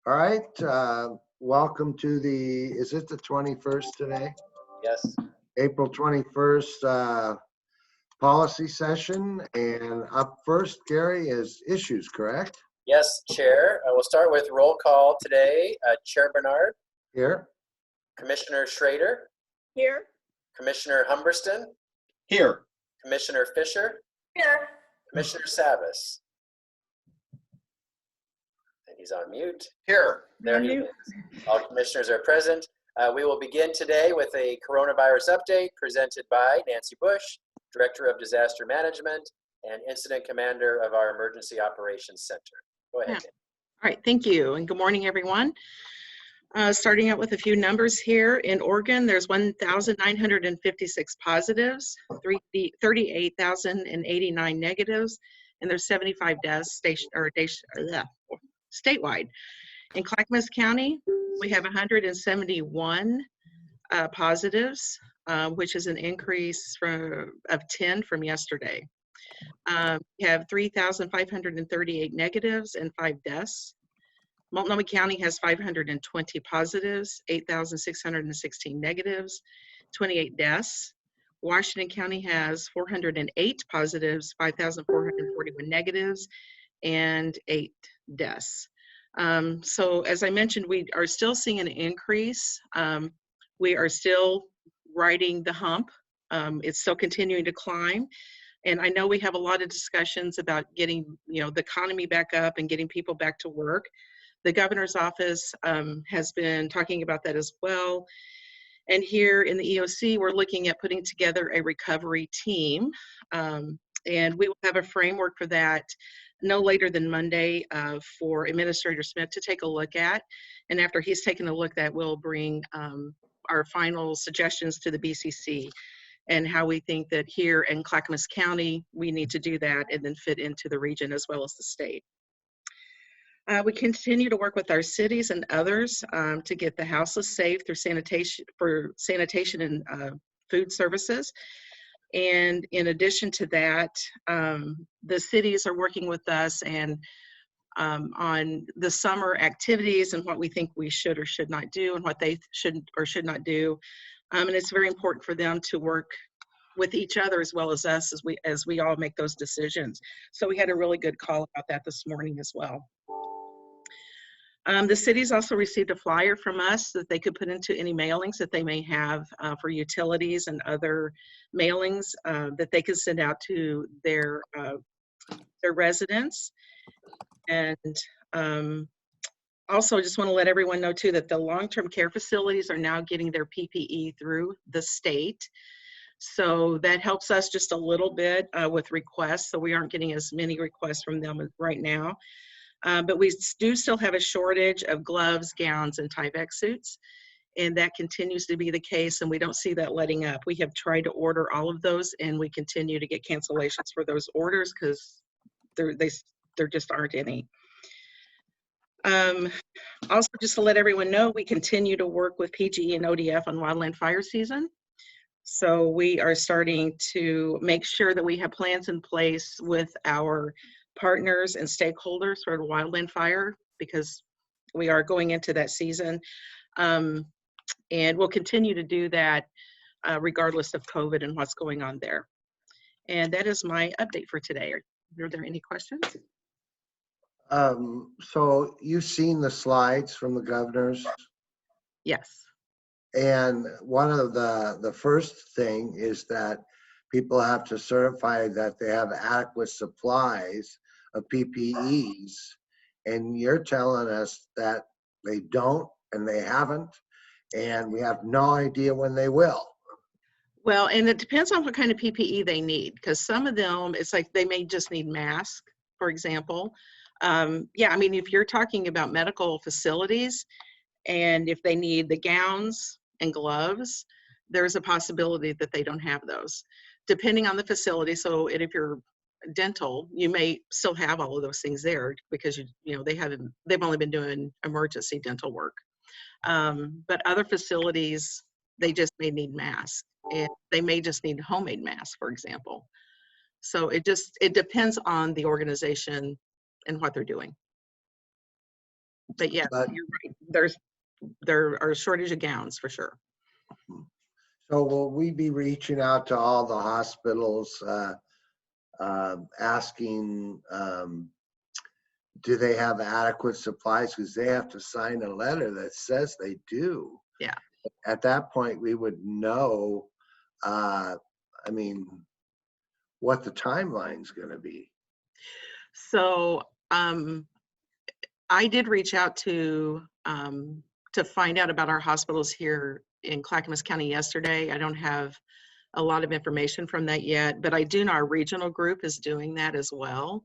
All right, welcome to the, is it the 21st today? Yes. April 21st policy session. And up first, Gary, is issues, correct? Yes, Chair. I will start with roll call today. Chair Bernard, Here. Commissioner Schrader, Here. Commissioner Humberston, Here. Commissioner Fisher, Here. Commissioner Savas. And he's on mute. Here. There he is. All commissioners are present. We will begin today with a coronavirus update presented by Nancy Bush, Director of Disaster Management and Incident Commander of our Emergency Operations Center. Go ahead. Yeah. All right, thank you, and good morning, everyone. Starting out with a few numbers here. In Oregon, there's 1,956 positives, 38,089 negatives, and there's 75 deaths statewide. In Clackamas County, we have 171 positives, which is an increase of 10 from yesterday. We have 3,538 negatives and 5 deaths. Multnomah County has 520 positives, 8,616 negatives, 28 deaths. Washington County has 408 positives, 5,441 negatives, and 8 deaths. So as I mentioned, we are still seeing an increase. We are still riding the hump. It's still continuing to climb. And I know we have a lot of discussions about getting, the economy back up and getting people back to work. The governor's office has been talking about that as well. And here in the EOC, we're looking at putting together a recovery team. And we will have a framework for that no later than Monday for Administrator Smith to take a look at. And after he's taken a look at that, we'll bring our final suggestions to the BCC and how we think that here in Clackamas County, we need to do that and then fit into the region as well as the state. We continue to work with our cities and others to get the houseless safe through sanitation and food services. And in addition to that, the cities are working with us and on the summer activities and what we think we should or should not do and what they should or should not do. And it's very important for them to work with each other as well as us as we all make those decisions. So we had a really good call about that this morning as well. The cities also received a flyer from us that they could put into any mailings that they may have for utilities and other mailings that they could send out to their residents. And also just want to let everyone know too that the long-term care facilities are now getting their PPE through the state. So that helps us just a little bit with requests. So we aren't getting as many requests from them right now. But we do still have a shortage of gloves, gowns, and Tyvek suits. And that continues to be the case, and we don't see that letting up. We have tried to order all of those, and we continue to get cancellations for those orders because there just aren't any. Also, just to let everyone know, we continue to work with PGE and ODF on wildland fire season. So we are starting to make sure that we have plans in place with our partners and stakeholders for the wildland fire because we are going into that season. And we'll continue to do that regardless of COVID and what's going on there. And that is my update for today. Are there any questions? So you've seen the slides from the governors? Yes. And one of the first thing is that people have to certify that they have adequate supplies of PPEs. And you're telling us that they don't and they haven't, and we have no idea when they will. Well, and it depends on what kind of PPE they need, because some of them, it's like they may just need masks, for example. Yeah, I mean, if you're talking about medical facilities and if they need the gowns and gloves, there's a possibility that they don't have those, depending on the facility. So if you're dental, you may still have all of those things there because they've only been doing emergency dental work. But other facilities, they just may need masks, and they may just need homemade masks, for example. So it depends on the organization and what they're doing. But yeah, But you're right. There are a shortage of gowns for sure. so will we be reaching out to all the hospitals, asking, do they have adequate supplies? Because they have to sign a letter that says they do. Yeah. At that point, we would know, I mean, what the timeline's going to be. So I did reach out to find out about our hospitals here in Clackamas County yesterday. I don't have a lot of information from that yet, but I do know our regional group is doing that as well.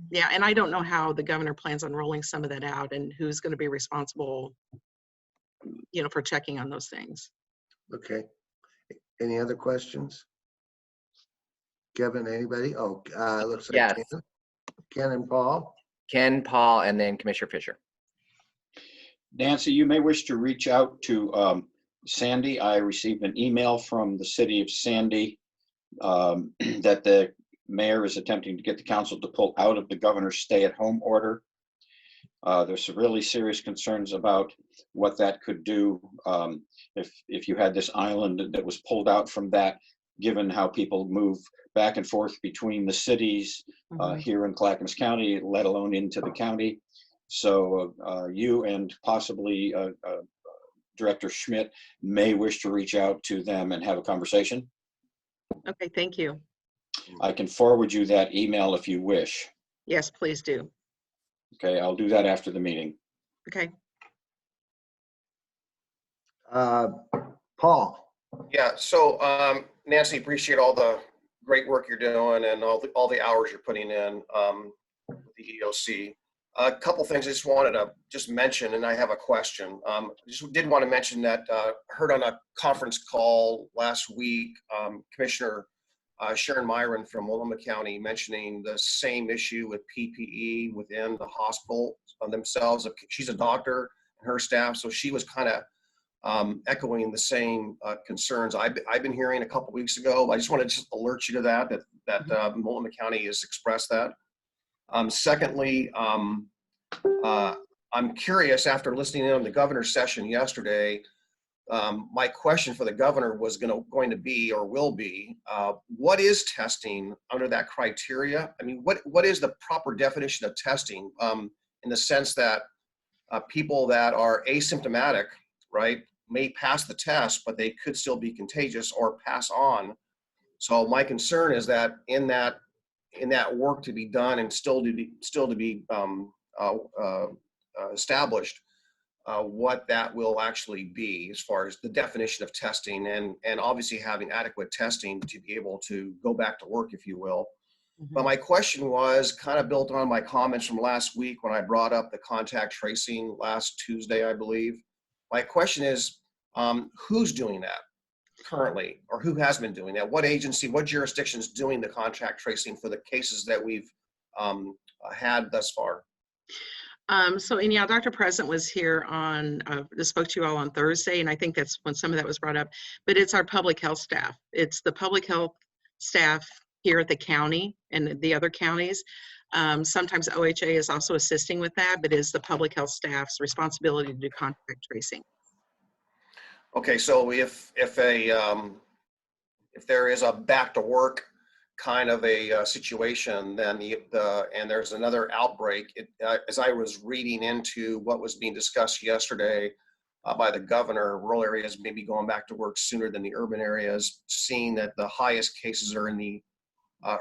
Yeah, and I don't know how the governor plans on rolling some of that out and who's going to be responsible, for checking on those things. Okay. Any other questions? Kevin, anybody? Oh, looks like Yes. Ken and Paul. Ken, Paul, and then Commissioner Fisher. Nancy, you may wish to reach out to Sandy. I received an email from the city of Sandy that the mayor is attempting to get the council to pull out of the governor's stay-at-home order. There's some really serious concerns about what that could do if you had this island that was pulled out from that, given how people move back and forth between the cities here in Clackamas County, let alone into the county. So you and possibly Director Schmidt may wish to reach out to them and have a conversation. Okay, thank you. I can forward you that email if you wish. Yes, please do. Okay, I'll do that after the meeting. Okay. Paul. Yeah, so Nancy, appreciate all the great work you're doing and all the hours you're putting in with the EOC. A couple things I just wanted to mention, and I have a question. Just did want to mention that heard on a conference call last week, Commissioner Sharon Myron from Multnomah County mentioning the same issue with PPE within the hospital themselves. She's a doctor and her staff, so she was kind of echoing the same concerns I've been hearing a couple weeks ago. I just wanted to alert you to that Multnomah County has expressed that. Secondly, I'm curious, after listening in on the governor's session yesterday, my question for the governor was going to be, or will be, what is testing under that criteria? I mean, what is the proper definition of testing in the sense that people that are asymptomatic, right, may pass the test, but they could still be contagious or pass on. So my concern is that in that work to be done and still to be established, what that will actually be as far as the definition of testing and obviously having adequate testing to be able to go back to work, if you will. But my question was kind of built on my comments from last week when I brought up the contact tracing last Tuesday, I believe. My question is, who's doing that currently, or who has been doing that? What agency, what jurisdiction is doing the contact tracing for the cases that we've had thus far? And yeah, Dr. President was here spoke to you all on Thursday, and I think that's when some of that was brought up, but it's our public health staff. It's the public health staff here at the county and the other counties. Sometimes OHA is also assisting with that, but it's the public health staff's responsibility to do contact tracing. Okay, so if there is a back to work kind of a situation, then and there's another outbreak, as I was reading into what was being discussed yesterday by the governor, rural areas may be going back to work sooner than the urban areas, seeing that the highest cases are in the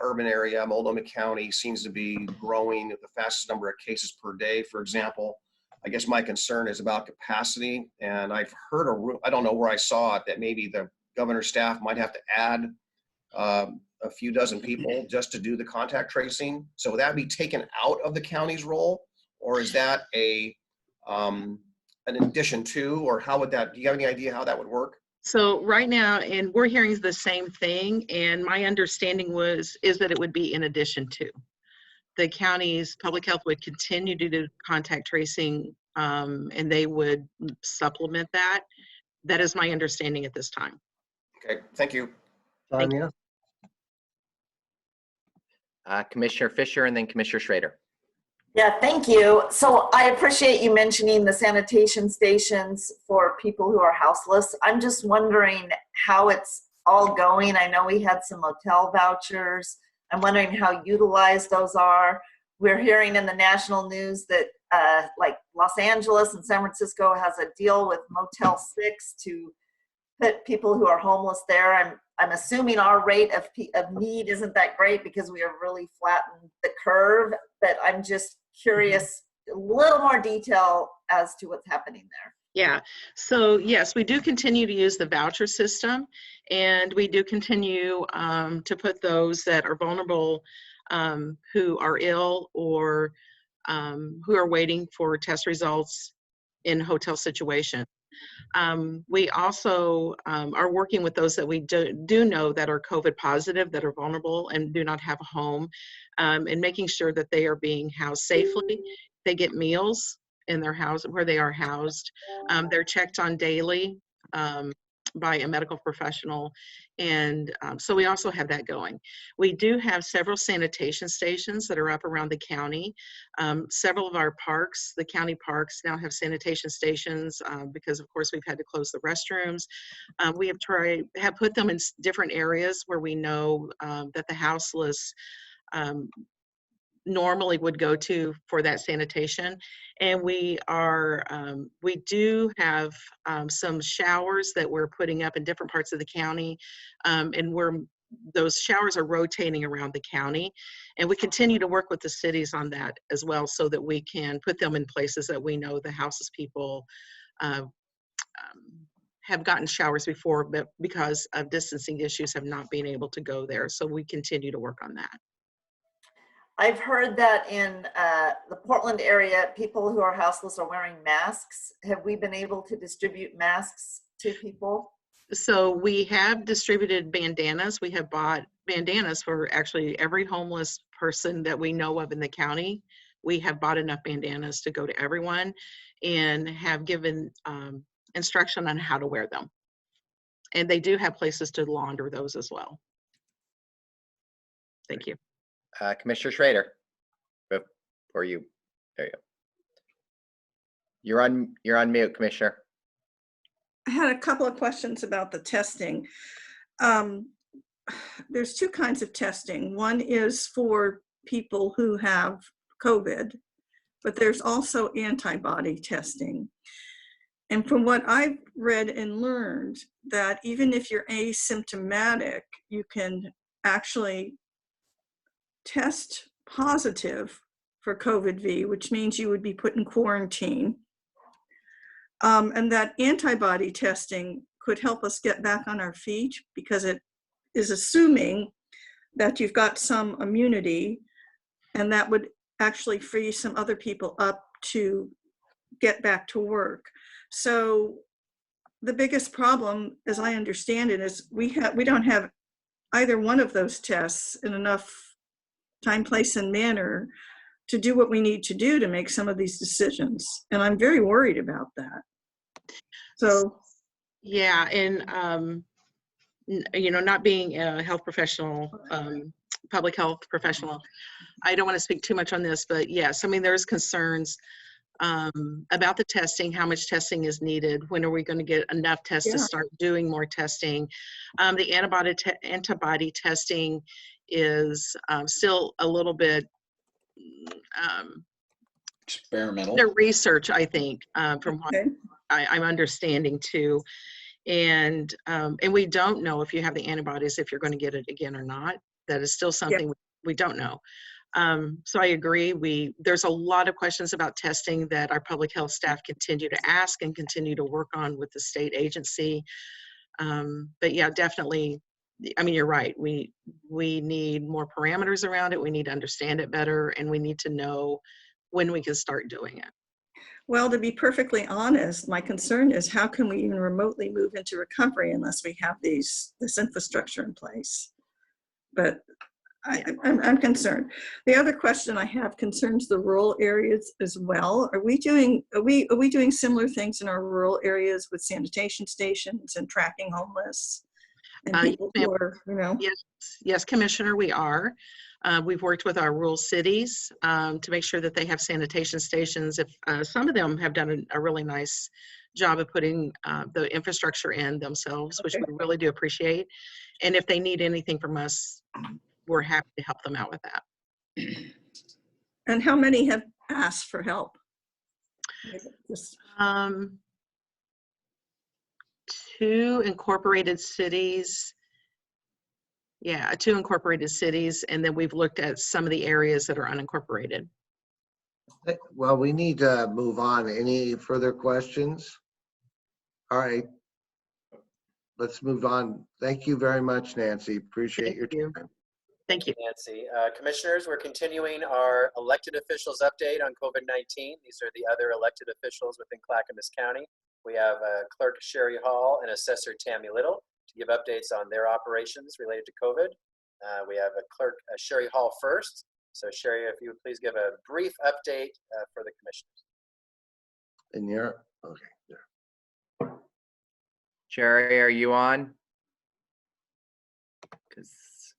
urban area. Multnomah County seems to be growing at the fastest number of cases per day, for example. I guess my concern is about capacity, and I've heard I don't know where I saw it, that maybe the governor's staff might have to add a few dozen people just to do the contact tracing. So would that be taken out of the county's role, or is that an addition to, or how would that, do you have any idea how that would work? So right now, and we're hearing the same thing, and my understanding is that it would be in addition to. The county's public health would continue to do contact tracing, and they would supplement that. That is my understanding at this time. Okay, thank you. Tanya? Commissioner Fisher and then Commissioner Schrader. Yeah, thank you. So I appreciate you mentioning the sanitation stations for people who are houseless. I'm just wondering how it's all going. I know we had some motel vouchers. I'm wondering how utilized those are. We're hearing in the national news that like Los Angeles and San Francisco has a deal with Motel 6 to put people who are homeless there. I'm assuming our rate of need isn't that great because we have really flattened the curve, but I'm just curious, a little more detail as to what's happening there. Yeah, so yes, we do continue to use the voucher system, and we do continue to put those that are vulnerable, who are ill or who are waiting for test results in hotel situation. We also are working with those that we do know that are COVID positive, that are vulnerable and do not have a home, and making sure that they are being housed safely. They get meals in their house where they are housed. They're checked on daily by a medical professional. And so we also have that going. We do have several sanitation stations that are up around the county. Several of our parks, the county parks, now have sanitation stations because of course we've had to close the restrooms. We have put them in different areas where we know that the houseless normally would go to for that sanitation. And we do have some showers that we're putting up in different parts of the county, and those showers are rotating around the county, and we continue to work with the cities on that as well, so that we can put them in places that we know the houseless people have gotten showers before, but because of distancing issues have not been able to go there. So we continue to work on that. I've heard that in the Portland area, people who are houseless are wearing masks. Have we been able to distribute masks to people? So we have distributed bandanas. We have bought bandanas for actually every homeless person that we know of in the county. We have bought enough bandanas to go to everyone, and have given instruction on how to wear them. And they do have places to launder those as well. Thank you. Commissioner Schrader, or you, there you go. You're on mute, Commissioner. I had a couple of questions about the testing. There's two kinds of testing. One is for people who have COVID, but there's also antibody testing. And from what I've read and learned, that even if you're asymptomatic, you can actually test positive for COVID-V, which means you would be put in quarantine. And that antibody testing could help us get back on our feet, because it is assuming that you've got some immunity, and that would actually free some other people up to get back to work. So the biggest problem, as I understand it, is we don't have either one of those tests in enough time, place, and manner to do what we need to do to make some of these decisions. And I'm very worried about that. So yeah, and you know, not being a health professional, public health professional, I don't want to speak too much on this, but yes, I mean, there's concerns about the testing, how much testing is needed, when are we going to get enough tests to start doing more testing. The antibody testing is still a little bit Experimental. their research, I think, from what I'm understanding too. And we don't know if you have the antibodies, if you're going to get it again or not. That is still something we don't know. So I agree. There's a lot of questions about testing that our public health staff continue to ask and continue to work on with the state agency. But yeah, definitely. I mean, you're right. We need more parameters around it. We need to understand it better, and we need to know when we can start doing it. well, to be perfectly honest, my concern is how can we even remotely move into recovery unless we have this infrastructure in place? But I'm concerned. The other question I have concerns the rural areas as well. Are we doing similar things in our rural areas with sanitation stations and tracking homeless and people who are, you know? Yes, Commissioner, we are. We've worked with our rural cities to make sure that they have sanitation stations. If some of them have done a really nice job of putting the infrastructure in themselves, which Okay. we really do appreciate. And if they need anything from us, we're happy to help them out with that. And how many have asked for help? Just 2 incorporated cities. Yeah, 2 incorporated cities, and then we've looked at some of the areas that are unincorporated. Well, we need to move on. Any further questions? All right. Let's move on. Thank you very much, Nancy. Appreciate your Thank you. time. Thank you. Nancy. Commissioners, we're continuing our elected officials update on COVID-19. These are the other elected officials within Clackamas County. We have Clerk Sherry Hall and Assessor Tami Little to give updates on their operations related to COVID. We have a Clerk Sherry Hall first. So Sherry, if you would please give a brief update for the commissioners. And you're, okay, there. Sherry, are you on? Because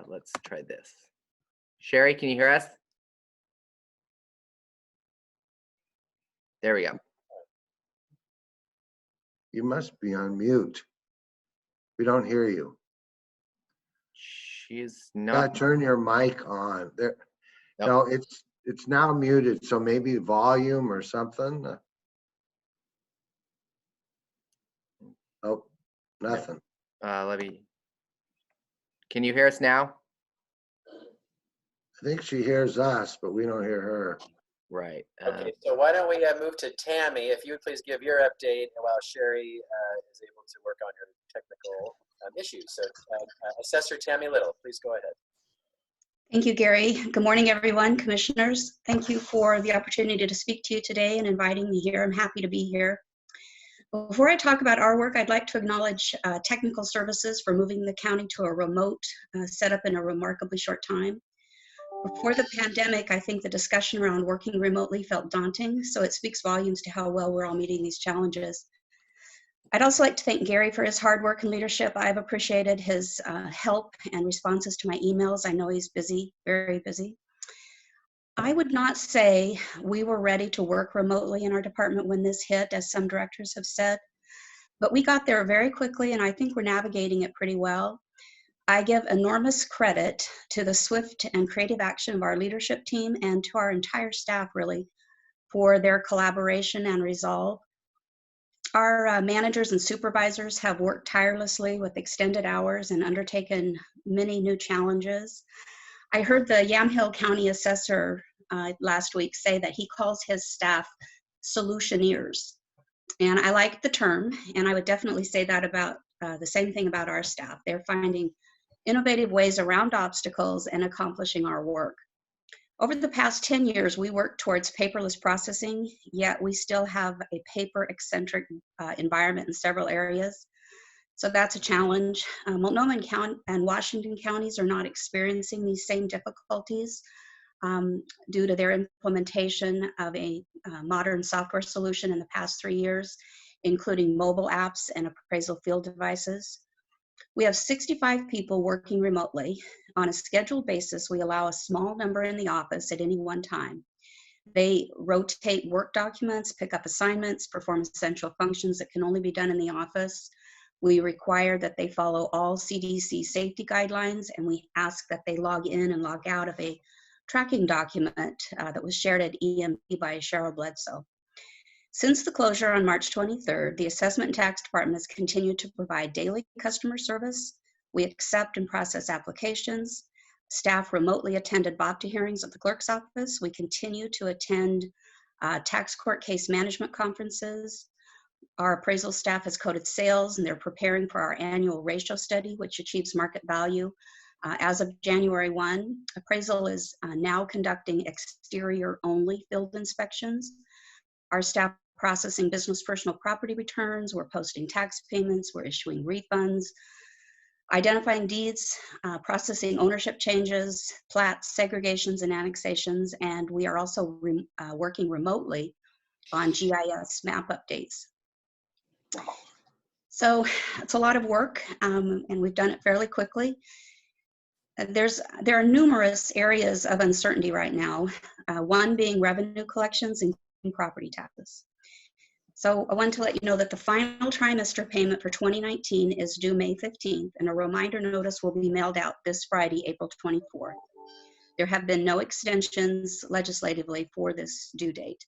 let's try this. Sherry, can you hear us? There we go. You must be on mute. We don't hear you. She's Gotta not. turn your mic on. There. Nope. No, it's now muted, so maybe volume or something. Oh, nothing. Let me. Can you hear us now? I think she hears us, but we don't hear her. Right. Okay, so why don't we move to Tami, if you would please give your update while Sherry is able to work on her technical issues. So Assessor Tami Little, please go ahead. Thank you, Gary. Good morning, everyone, commissioners. Thank you for the opportunity to speak to you today and inviting me here. I'm happy to be here. Before I talk about our work, I'd like to acknowledge technical services for moving the county to a remote setup in a remarkably short time. Before the pandemic, I think the discussion around working remotely felt daunting, so it speaks volumes to how well we're all meeting these challenges. I'd also like to thank Gary for his hard work and leadership. I've appreciated his help and responses to my emails. I know he's busy, very busy. I would not say we were ready to work remotely in our department when this hit, as some directors have said, but we got there very quickly, and I think we're navigating it pretty well. I give enormous credit to the swift and creative action of our leadership team and to our entire staff, really, for their collaboration and resolve. Our managers and supervisors have worked tirelessly with extended hours and undertaken many new challenges. I heard the Yamhill County Assessor last week say that he calls his staff solutioneers. And I like the term, and I would definitely say that about the same thing about our staff. They're finding innovative ways around obstacles and accomplishing our work. Over the past 10 years, we worked towards paperless processing, yet we still have a paper-eccentric environment in several areas. So that's a challenge. Multnomah County and Washington counties are not experiencing these same difficulties due to their implementation of a modern software solution in the past 3 years, including mobile apps and appraisal field devices. We have 65 people working remotely. On a scheduled basis, we allow a small number in the office at any one time. They rotate work documents, pick up assignments, perform essential functions that can only be done in the office. We require that they follow all CDC safety guidelines, and we ask that they log in and log out of a tracking document that was shared at EMP by Cheryl Bledsoe. Since the closure on March 23rd, the Assessment and Tax Department has continued to provide daily customer service. We accept and process applications. Staff remotely attended BOPTA hearings at the clerk's office. We continue to attend tax court case management conferences. Our appraisal staff has coded sales, and they're preparing for our annual ratio study, which achieves market value. As of January 1, appraisal is now conducting exterior-only field inspections. Our staff processing business personal property returns, we're posting tax payments, we're issuing refunds, identifying deeds, processing ownership changes, plats, segregations, and annexations, and we are also working remotely on GIS map updates. So it's a lot of work, and we've done it fairly quickly. There are numerous areas of uncertainty right now, one being revenue collections and property taxes. So I want to let you know that the final trimester payment for 2019 is due May 15th, and a reminder notice will be mailed out this Friday, April 24th. There have been no extensions legislatively for this due date.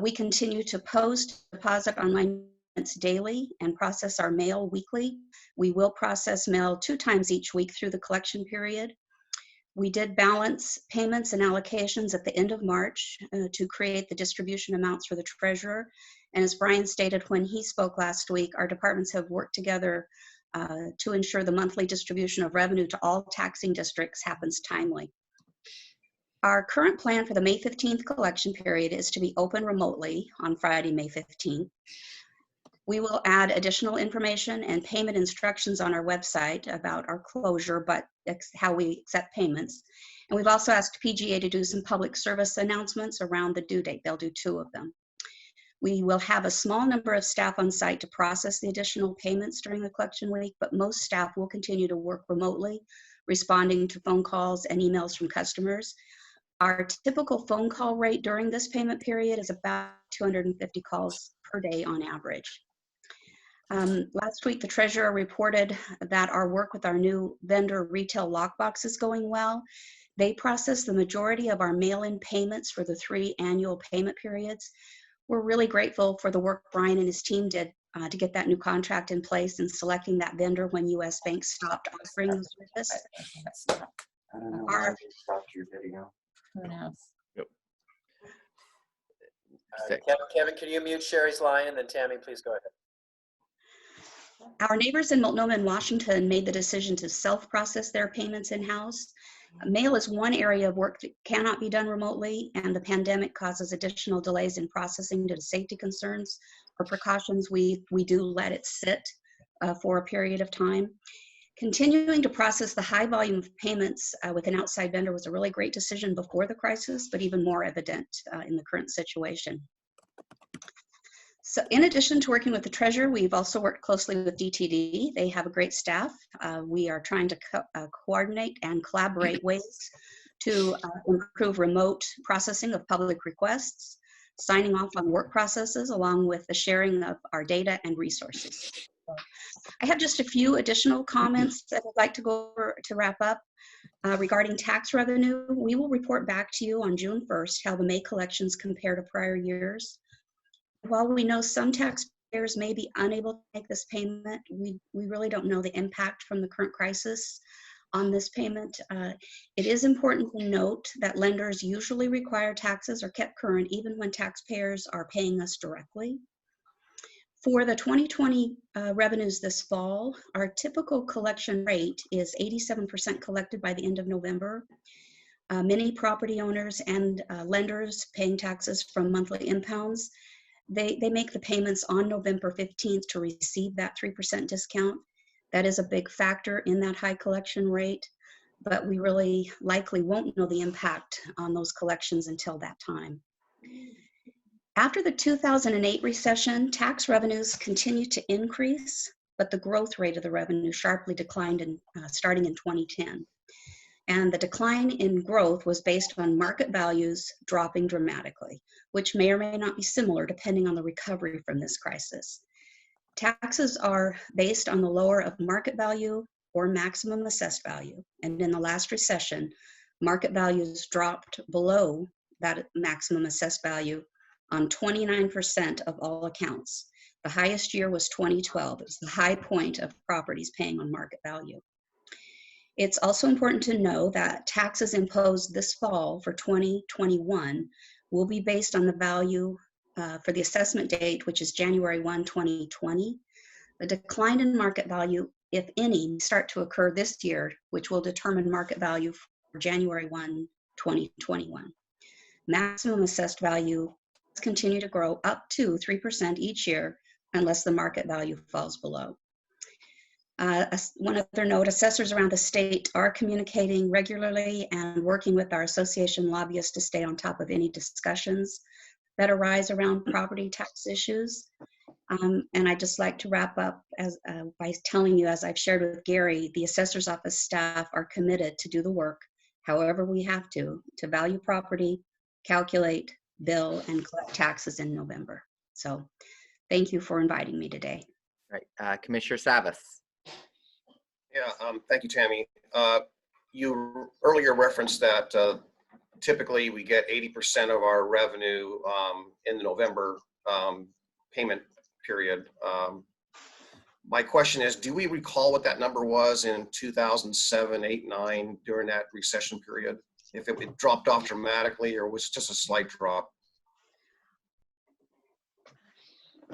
We continue to post deposit online daily and process our mail weekly. We will process mail 2 times each week through the collection period. We did balance payments and allocations at the end of March to create the distribution amounts for the treasurer. And as Brian stated when he spoke last week, our departments have worked together to ensure the monthly distribution of revenue to all taxing districts happens timely. Our current plan for the May 15th collection period is to be open remotely on Friday, May 15th. We will add additional information and payment instructions on our website about our closure, but how we accept payments. And we've also asked PGA to do some public service announcements around the due date. They'll do 2 of them. We will have a small number of staff on site to process the additional payments during the collection week, but most staff will continue to work remotely, responding to phone calls and emails from customers. Our typical phone call rate during this payment period is about 250 calls per day on average. Last week, the treasurer reported that our work with our new vendor retail lockbox is going well. They process the majority of our mail-in payments for the 3 annual payment periods. We're really grateful for the work Brian and his team did to get that new contract in place and selecting that vendor when U.S. banks stopped offering the service. I don't know why they stopped your video. Who knows? Kevin, can you mute Sherry's line, and then Tammy, please go ahead. Our neighbors in Multnomah and Washington made the decision to self-process their payments in-house. Mail is one area of work that cannot be done remotely, and the pandemic causes additional delays in processing due to safety concerns or precautions. We do let it sit for a period of time. Continuing to process the high volume of payments with an outside vendor was a really great decision before the crisis, but even more evident in the current situation. So in addition to working with the treasurer, we've also worked closely with DTD. They have a great staff. We are trying to coordinate and collaborate ways to improve remote processing of public requests, signing off on work processes, along with the sharing of our data and resources. I have just a few additional comments that I'd like to go over to wrap up. Regarding tax revenue, we will report back to you on June 1st how the May collections compare to prior years. While we know some taxpayers may be unable to make this payment, we really don't know the impact from the current crisis on this payment. It is important to note that lenders usually require taxes are kept current even when taxpayers are paying us directly. For the 2020 revenues this fall, our typical collection rate is 87% collected by the end of November. Many property owners and lenders paying taxes from monthly impounds, they make the payments on November 15th to receive that 3% discount. That is a big factor in that high collection rate, but we really likely won't know the impact on those collections until that time. After the 2008 recession, tax revenues continued to increase, but the growth rate of the revenue sharply declined starting in 2010. And the decline in growth was based on market values dropping dramatically, which may or may not be similar depending on the recovery from this crisis. Taxes are based on the lower of market value or maximum assessed value. And in the last recession, market values dropped below that maximum assessed value on 29% of all accounts. The highest year was 2012. It's the high point of properties paying on market value. It's also important to know that taxes imposed this fall for 2021 will be based on the value for the assessment date, which is January 1, 2020. The decline in market value, if any, may start to occur this year, which will determine market value for January 1, 2021. Maximum assessed value continue to grow up to 3% each year unless the market value falls below. One other note, assessors around the state are communicating regularly and working with our association lobbyists to stay on top of any discussions that arise around property tax issues. And I'd just like to wrap up by telling you, as I've shared with Gary, the assessor's office staff are committed to do the work however we have to value property, calculate, bill, and collect taxes in November. So thank you for inviting me today. Right, Commissioner Savas. Yeah, thank you, Tammy. You earlier referenced that typically we get 80% of our revenue in the November payment period. My question is, do we recall what that number was in 2007, 8, 9 during that recession period? If it dropped off dramatically or was it just a slight drop?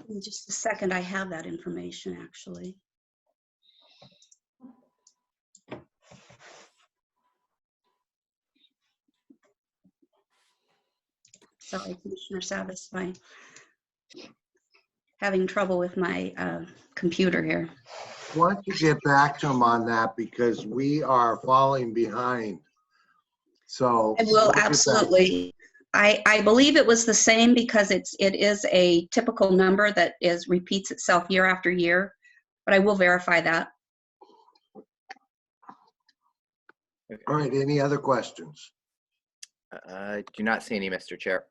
In just a second, I have that information actually. Sorry, Commissioner Savas, I'm having trouble with my computer here. Why don't you get back to him on that, because we are falling behind. So I will, absolutely. I believe it was the same because it is a typical number that repeats itself year after year, but I will verify that. All right, any other questions? I do not see any, Mr. Chair.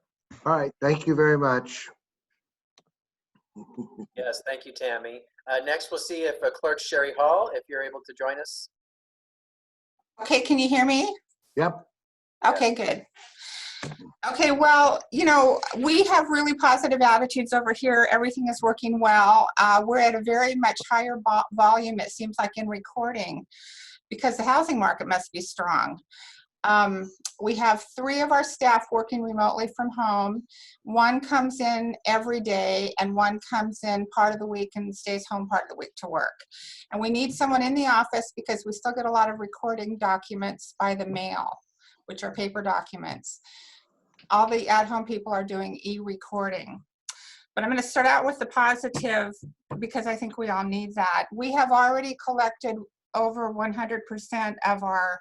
All right, thank you very much. Yes, thank you, Tammy. Next, we'll see if Clerk Sherry Hall, if you're able to join us. Okay, can you hear me? Yep. Okay, good. Okay, well, you know, we have really positive attitudes over here. Everything is working well. We're at a very much higher volume, it seems like, in recording because the housing market must be strong. We have 3 of our staff working remotely from home. 1 comes in every day and 1 comes in part of the week and stays home part of the week to work. And we need someone in the office because we still get a lot of recording documents by the mail, which are paper documents. All the at-home people are doing e-recording. But I'm going to start out with the positive because I think we all need that. We have already collected over 100% of our,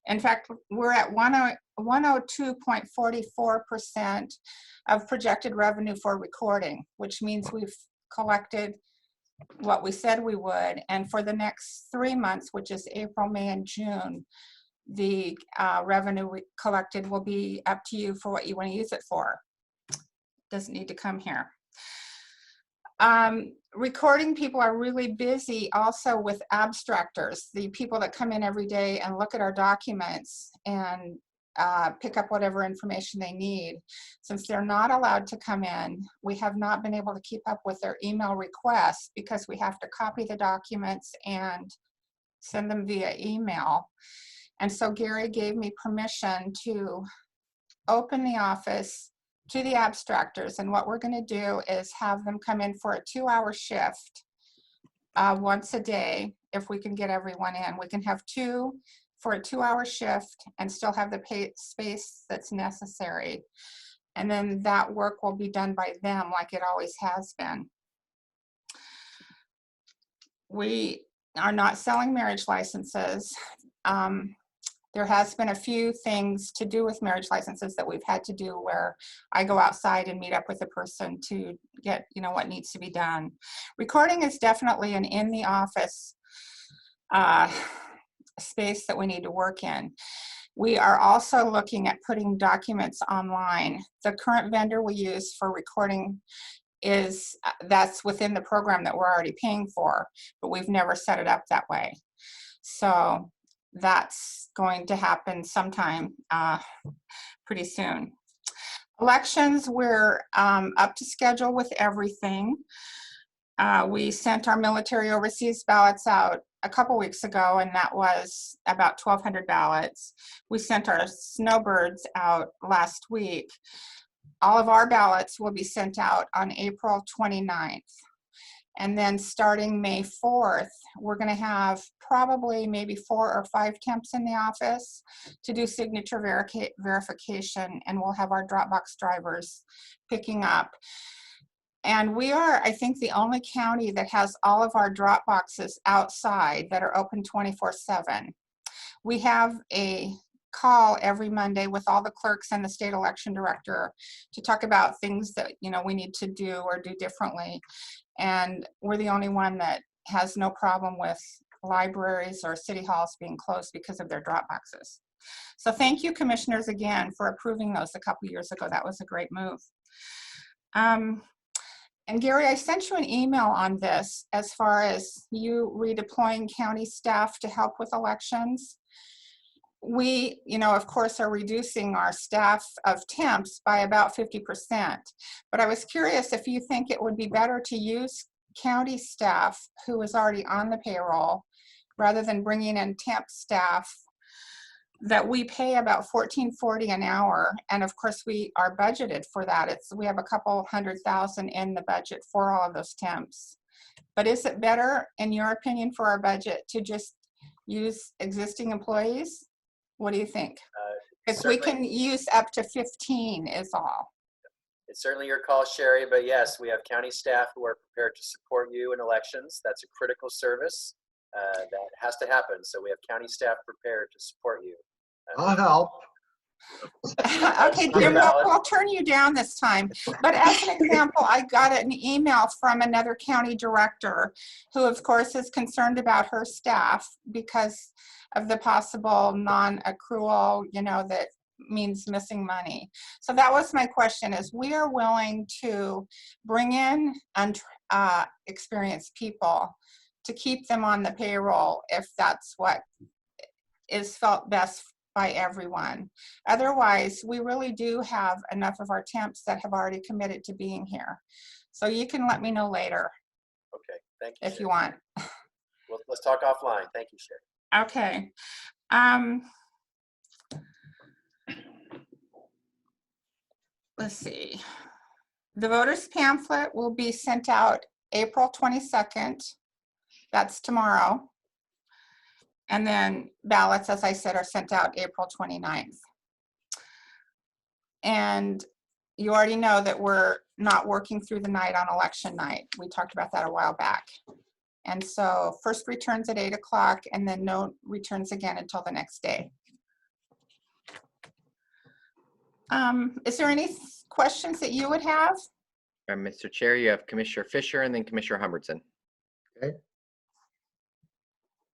in fact, we're at 102.44% of projected revenue for recording, which means we've collected what we said we would. And for the next 3 months, which is April, May, and June, the revenue collected will be up to you for what you want to use it for. Doesn't need to come here. Recording people are really busy also with abstractors, the people that come in every day and look at our documents and pick up whatever information they need. Since they're not allowed to come in, we have not been able to keep up with their email requests because we have to copy the documents and send them via email. And so Gary gave me permission to open the office to the abstractors. And what we're going to do is have them come in for a 2-hour shift once a day. If we can get everyone in, we can have 2 for a 2-hour shift and still have the space that's necessary. And then that work will be done by them like it always has been. We are not selling marriage licenses. There has been a few things to do with marriage licenses that we've had to do where I go outside and meet up with a person to get, you know, what needs to be done. Recording is definitely an in the office space that we need to work in. We are also looking at putting documents online. The current vendor we use for recording is, that's within the program that we're already paying for, but we've never set it up that way. So that's going to happen sometime pretty soon. Elections, we're up to schedule with everything. We sent our military overseas ballots out a couple weeks ago, and that was about 1,200 ballots. We sent our snowbirds out last week. All of our ballots will be sent out on April 29th. And then starting May 4th, we're going to have probably maybe 4 or 5 temps in the office to do signature verification, and we'll have our Dropbox drivers picking up. And we are, I think, the only county that has all of our Dropboxes outside that are open 24/7. We have a call every Monday with all the clerks and the state election director to talk about things that, we need to do or do differently. And we're the only one that has no problem with libraries or city halls being closed because of their drop boxes. So thank you, commissioners, again, for approving those a couple years ago. That was a great move. And Gary, I sent you an email on this as far as you redeploying county staff to help with elections. We, of course, are reducing our staff of temps by about 50%. But I was curious if you think it would be better to use county staff who is already on the payroll rather than bringing in temp staff that we pay about $14.40 an hour. And of course, we are budgeted for that. We have a couple $100,000 in the budget for all of those temps. But is it better, in your opinion, for our budget to just use existing employees? What do you think? Because we can use up to 15 is all. It's certainly your call, Sherry, but yes, we have county staff who are prepared to support you in elections. That's a critical service that has to happen. So we have county staff prepared to support you. I'll help. Okay, Jim, I'll turn you down this time. But as an example, I got an email from another county director who, of course, is concerned about her staff because of the possible non-accrual, that means missing money. So that was my question, is we are willing to bring in experienced people to keep them on the payroll if that's what is felt best by everyone. Otherwise, we really do have enough of our temps that have already committed to being here. So you can let me know later. Okay, thank you, if Sherry. you want. Well, let's talk offline. Thank you, Sherry. Okay. Let's see. The voters pamphlet will be sent out April 22nd. That's tomorrow. And then ballots, as I said, are sent out April 29th. And you already know that we're not working through the night on election night. We talked about that a while back. And so first returns at 8 o'clock and then no returns again until the next day. Is there any questions that you would have? Mr. Chair, you have Commissioner Fisher and then Commissioner Humbertson. Okay.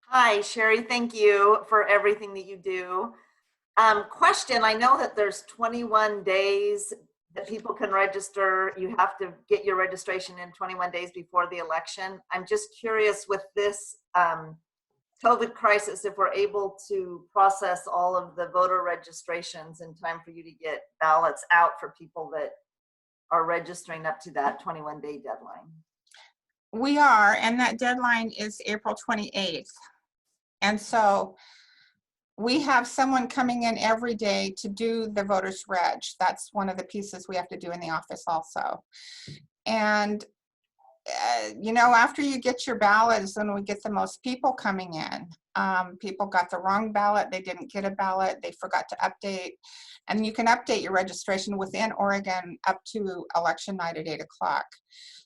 Hi, Sherry. Thank you for everything that you do. Question, I know that there's 21 days that people can register. You have to get your registration in 21 days before the election. I'm just curious with this COVID crisis, if we're able to process all of the voter registrations in time for you to get ballots out for people that are registering up to that 21-day deadline. We are, and that deadline is April 28th. And so we have someone coming in every day to do the voters reg. That's one of the pieces we have to do in the office also. And, after you get your ballots, then we get the most people coming in. People got the wrong ballot. They didn't get a ballot. They forgot to update. And you can update your registration within Oregon up to election night at 8 o'clock.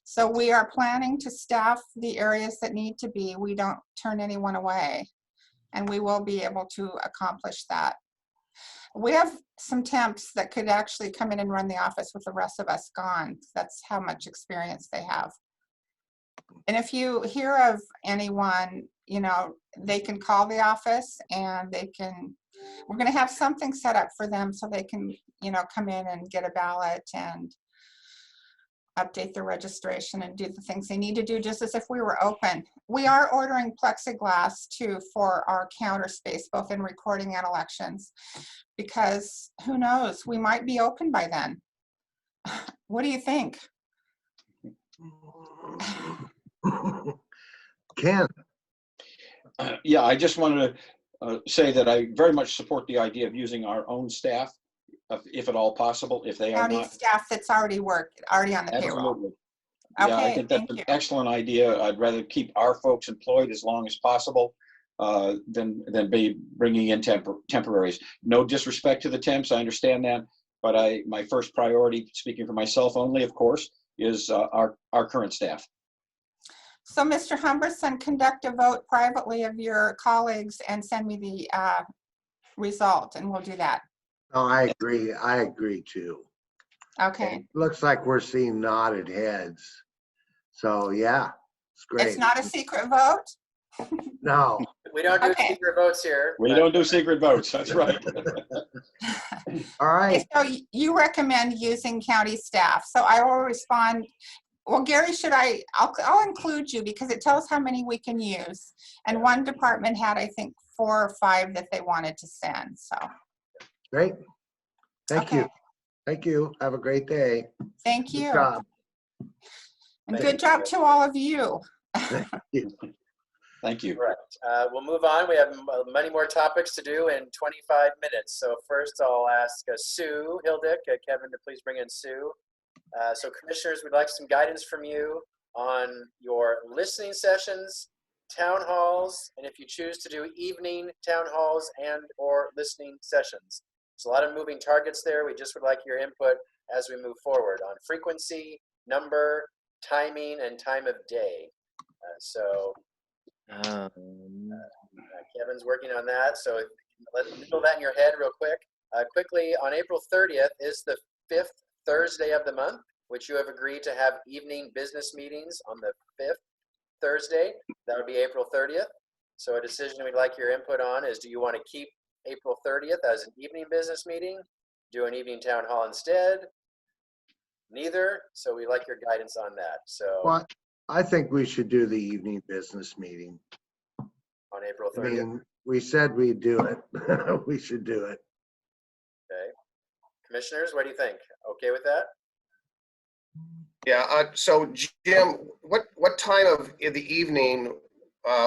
So we are planning to staff the areas that need to be. We don't turn anyone away. And we will be able to accomplish that. We have some temps that could actually come in and run the office with the rest of us gone. That's how much experience they have. And if you hear of anyone, they can call the office and we're going to have something set up for them so they can, come in and get a ballot and update their registration and do the things they need to do just as if we were open. We are ordering plexiglass too for our counter space, both in recording and elections, because who knows, we might be open by then. What do you think? Ken. Yeah, I just wanted to say that I very much support the idea of using our own staff, if at all possible, if they are County not. staff that's already on the payroll. Absolutely. Yeah, Okay, I think that's thank an you. excellent idea. I'd rather keep our folks employed as long as possible than be bringing in temporaries. No disrespect to the temps, I understand that, but my first priority, speaking for myself only, of course, is our current staff. So Mr. Humbertson, conduct a vote privately of your colleagues and send me the result, and we'll do that. No, I agree. I agree too. Okay. Looks like we're seeing nodded heads. So yeah, it's great. It's not a secret vote? No. We don't do Okay. secret votes here. We don't do secret votes, that's right. All right. So you recommend using county staff. So I will respond. Well, Gary, I'll include you because it tells how many we can use. And one department had, I think, 4 or 5 that they wanted to send, so. Great. Thank Okay. you. Thank you. Have a great day. Thank Good you. job. And good job to all of you. Thank you. Right. We'll move on. We have many more topics to do in 25 minutes. So first I'll ask Sue Hildick, Kevin to please bring in Sue. So commissioners, we'd like some guidance from you on your listening sessions, town halls, and if you choose to do evening town halls and or listening sessions. There's a lot of moving targets there. We just would like your input as we move forward on frequency, number, timing, and time of day. Kevin's working on that, so let's fill that in your head real quick. Quickly, on April 30th is the 5th Thursday of the month, which you have agreed to have evening business meetings on the 5th Thursday. That would be April 30th. So a decision we'd like your input on is, do you want to keep April 30th as an evening business meeting? Do an evening town hall instead? Neither. So we'd like your guidance on that. So Well, I think we should do the evening business meeting. on April I 30th. mean, we said we'd do it. We should do it. Okay. Commissioners, what do you think? Okay with that? Yeah, so Jim, what time of in the evening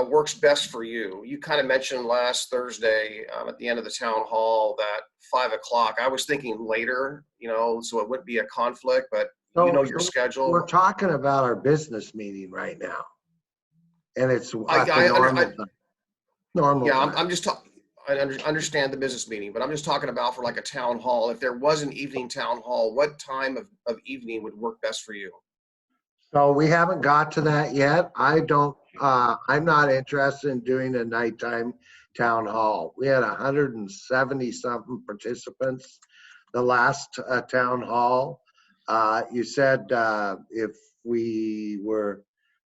works best for you? You kind of mentioned last Thursday at the end of the town hall that 5 o'clock. I was thinking later, so it wouldn't be a conflict, but your schedule. We're talking about our business meeting right now. And it's normal Yeah, time. I'm just talking. I understand the business meeting, but I'm just talking about for like a town hall. If there was an evening town hall, what time of evening would work best for you? So we haven't got to that yet. I'm not interested in doing a nighttime town hall. We had 170 something participants the last town hall. You said if we were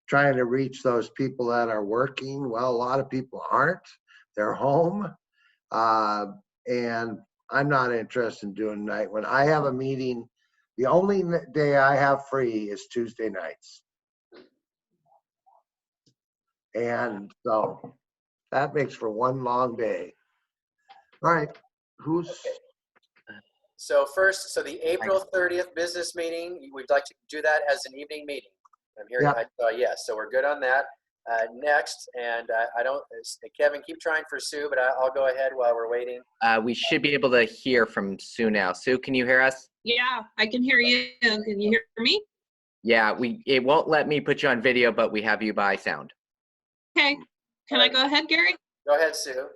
trying to reach those people that are working, well, a lot of people aren't. They're home. And I'm not interested in doing night. When I have a meeting, the only day I have free is Tuesday nights. And so that makes for one long day. All right, So first, the April 30th business meeting, we'd like to do that as an evening meeting. I'm hearing, yes, so we're good on that. Next, and Kevin, keep trying for Sue, but I'll go ahead while we're waiting. We should be able to hear from Sue now. Sue, can you hear us? Yeah, I can hear you. Can you hear me? Yeah, it won't let me put you on video, but we have you by sound. Okay. Can I go ahead, Gary? Go ahead, Sue. Hello,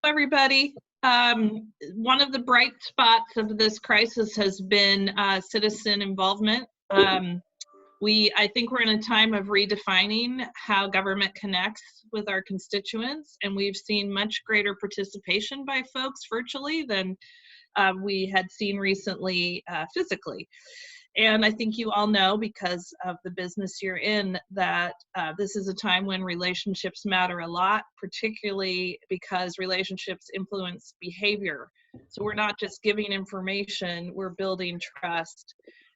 everybody. One of the bright spots of this crisis has been citizen involvement. I think we're in a time of redefining how government connects with our constituents, and we've seen much greater participation by folks virtually than we had seen recently physically. And I think you all know, because of the business you're in, that this is a time when relationships matter a lot, particularly because relationships influence behavior. So we're not just giving information, we're building trust.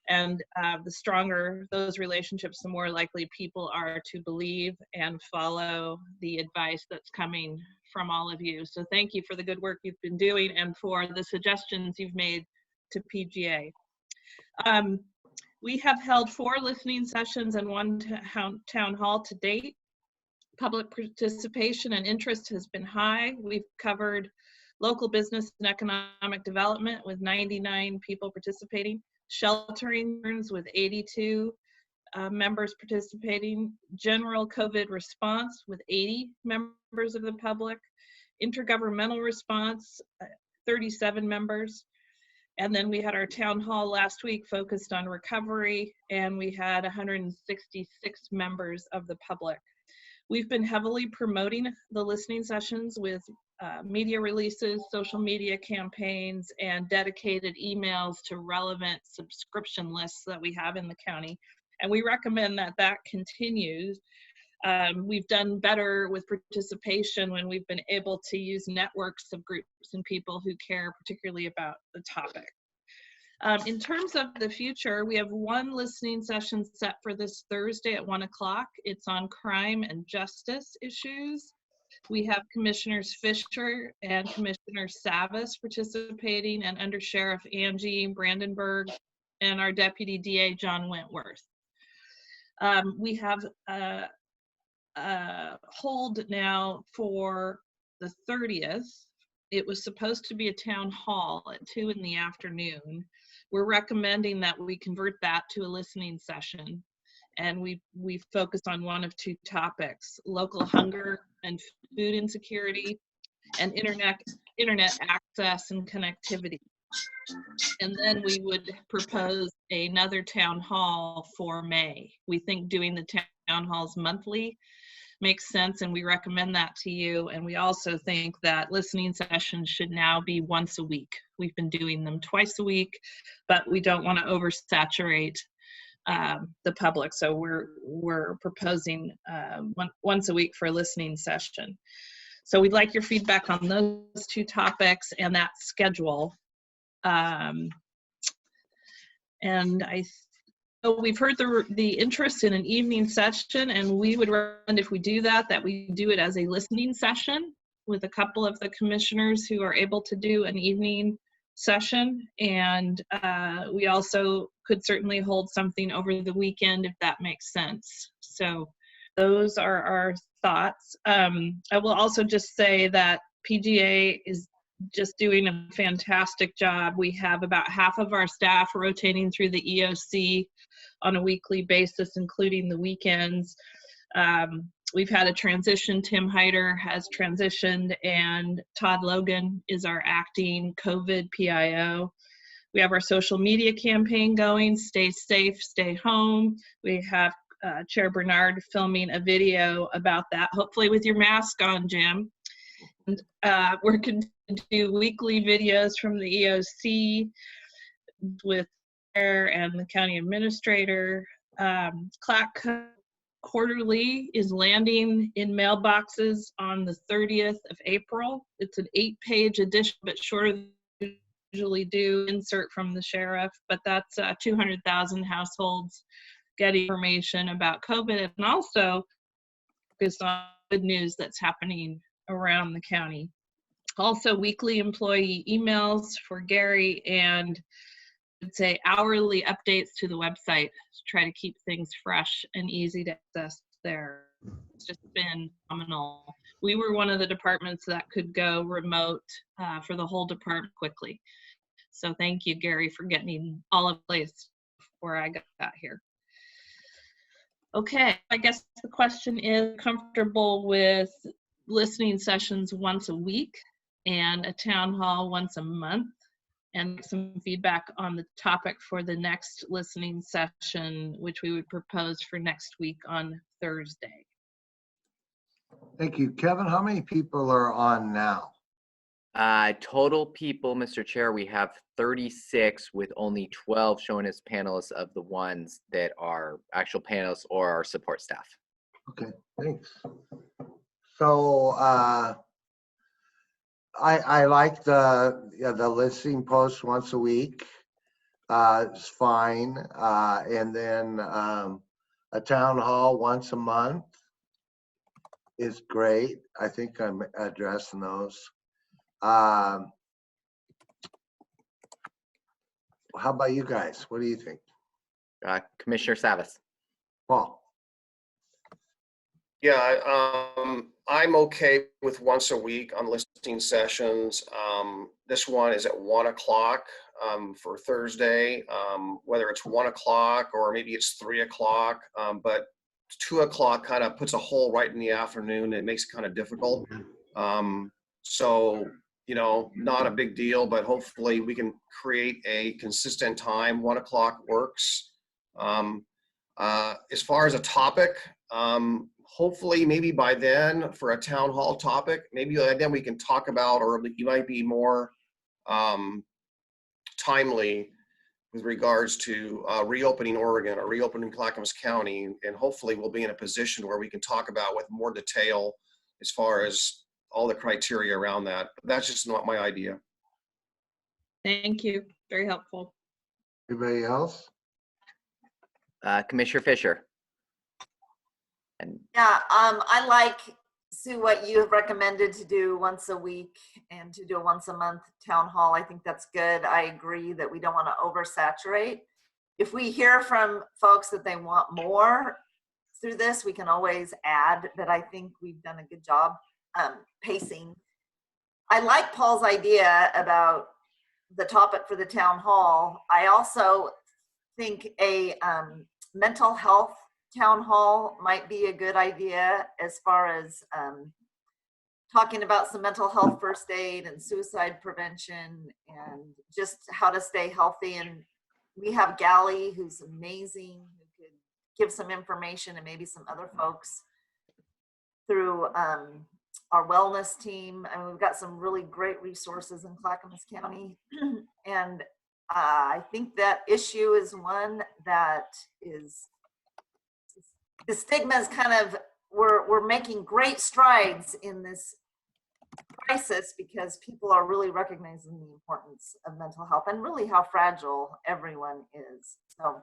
And the stronger those relationships, the more likely people are to believe and follow the advice that's coming from all of you. So thank you for the good work you've been doing and for the suggestions you've made to PGA. We have held 4 listening sessions and 1 town hall to date. Public participation and interest has been high. We've covered local business and economic development with 99 people participating, sheltering with 82 members participating, general COVID response with 80 members of the public, intergovernmental response, 37 members. And then we had our town hall last week focused on recovery, and we had 166 members of the public. We've been heavily promoting the listening sessions with media releases, social media campaigns, and dedicated emails to relevant subscription lists that we have in the county. And we recommend that that continues. We've done better with participation when we've been able to use networks of groups and people who care particularly about the topic. In terms of the future, we have one listening session set for this Thursday at 1 o'clock. It's on crime and justice issues. We have Commissioners Fisher and Commissioner Savas participating, and Under Sheriff Angie Brandenburg, and our Deputy DA John Wentworth. We have a hold now for the 30th. It was supposed to be a town hall at 2 in the afternoon. We're recommending that we convert that to a listening session, and we focus on one of two topics: local hunger and food insecurity, and internet access and connectivity. And then we would propose another town hall for May. We think doing the town halls monthly makes sense, and we recommend that to you. And we also think that listening sessions should now be once a week. We've been doing them twice a week, but we don't want to oversaturate the public. So we're proposing once a week for a listening session. So we'd like your feedback on those two topics and that schedule. And we've heard the interest in an evening session, and we would recommend, if we do that, that we do it as a listening session with a couple of the commissioners who are able to do an evening session. And we also could certainly hold something over the weekend if that makes sense. So those are our thoughts. I will also just say that PGA is just doing a fantastic job. We have about half of our staff rotating through the EOC on a weekly basis, including the weekends. We've had a transition. Tim Hyder has transitioned, and Todd Logan is our acting COVID PIO. We have our social media campaign going, Stay Safe, Stay Home. We have Chair Bernard filming a video about that, hopefully with your mask on, Jim. And we're going to do weekly videos from the EOC with Chair and the county administrator. Clackamas quarterly is landing in mailboxes on the 30th of April. It's an 8-page edition, but shorter than we usually do, insert from the sheriff, but that's 200,000 households getting information about COVID, and also focused on good news that's happening around the county. Also weekly employee emails for Gary, and I'd say hourly updates to the website to try to keep things fresh and easy to access there. It's just been phenomenal. We were one of the departments that could go remote for the whole department quickly. So thank you, Gary, for getting all in place before I got here. Okay, I guess the question is, comfortable with listening sessions once a week and a town hall once a month, and some feedback on the topic for the next listening session, which we would propose for next week on Thursday. Thank you. Kevin, how many people are on now? Total people, Mr. Chair, we have 36, with only 12 showing as panelists of the ones that are actual panelists or our support staff. Okay, thanks. So I like the listing post once a week. It's fine. And then a town hall once a month is great. I think I'm addressing those. How about you guys? What do you think? Commissioner Savas. Paul? Yeah, I'm okay with once a week on listening sessions. This one is at 1 o'clock for Thursday, whether it's 1 o'clock or maybe it's 3 o'clock, but 2 o'clock kind of puts a hole right in the afternoon. It makes it kind of difficult. So, you know, not a big deal, but hopefully we can create a consistent time. 1 o'clock works. As far as a topic, hopefully maybe by then for a town hall topic, maybe then we can talk about, or you might be more timely with regards to reopening Oregon or reopening Clackamas County. And hopefully we'll be in a position where we can talk about with more detail as far as all the criteria around that. But that's just not my idea. Thank you. Very helpful. Anybody else? Commissioner Fisher. And Yeah, I like, Sue, what you have recommended to do once a week and to do a once a month town hall. I think that's good. I agree that we don't want to oversaturate. If we hear from folks that they want more through this, we can always add, but I think we've done a good job pacing. I like Paul's idea about the topic for the town hall. I also think a mental health town hall might be a good idea as far as talking about some mental health first aid and suicide prevention and just how to stay healthy. And we have Gally, who's amazing, who could give some information, and maybe some other folks through our wellness team. And we've got some really great resources in Clackamas County. And I think that issue is one that is, the stigma is kind of, we're making great strides in this crisis because people are really recognizing the importance of mental health and really how fragile everyone is. So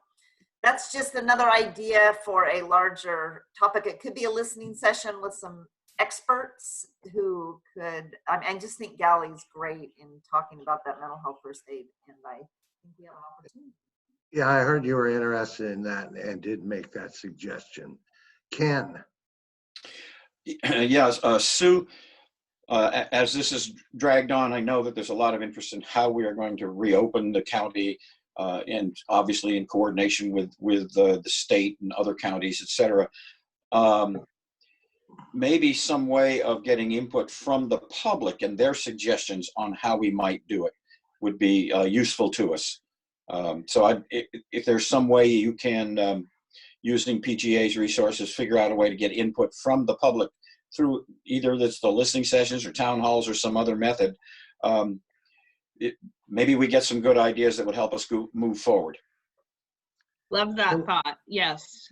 that's just another idea for a larger topic. It could be a listening session with some experts who could, I just think Gally's great in talking about that mental health first aid, and I think we have an opportunity. Yeah, I heard you were interested in that and did make that suggestion. Ken? Yes, Sue, as this is dragged on, I know that there's a lot of interest in how we are going to reopen the county, and obviously in coordination with the state and other counties, et cetera. Maybe some way of getting input from the public and their suggestions on how we might do it would be useful to us. So if there's some way you can, using PGA's resources, figure out a way to get input from the public through either the listening sessions or town halls or some other method, maybe we get some good ideas that would help us move forward. Love that thought. Yes.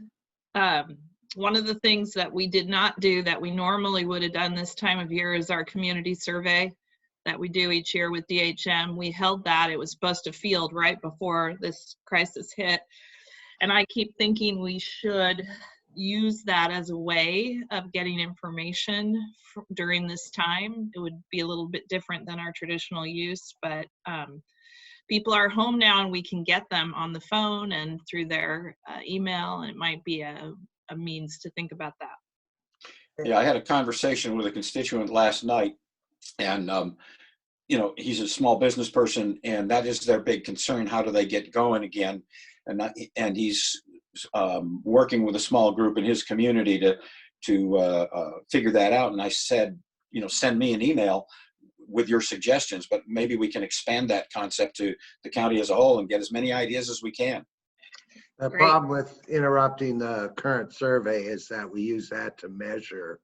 One of the things that we did not do that we normally would have done this time of year is our community survey that we do each year with DHM. We held that. It was supposed to field right before this crisis hit. And I keep thinking we should use that as a way of getting information during this time. It would be a little bit different than our traditional use, but people are home now and we can get them on the phone and through their email, and it might be a means to think about that. Yeah, I had a conversation with a constituent last night, and you know, he's a small business person, and that is their big concern. How do they get going again? And he's working with a small group in his community to figure that out. And I said, you know, send me an email with your suggestions, but maybe we can expand that concept to the county as a whole and get as many ideas as we can. The problem with interrupting the current survey is that we use that to measure,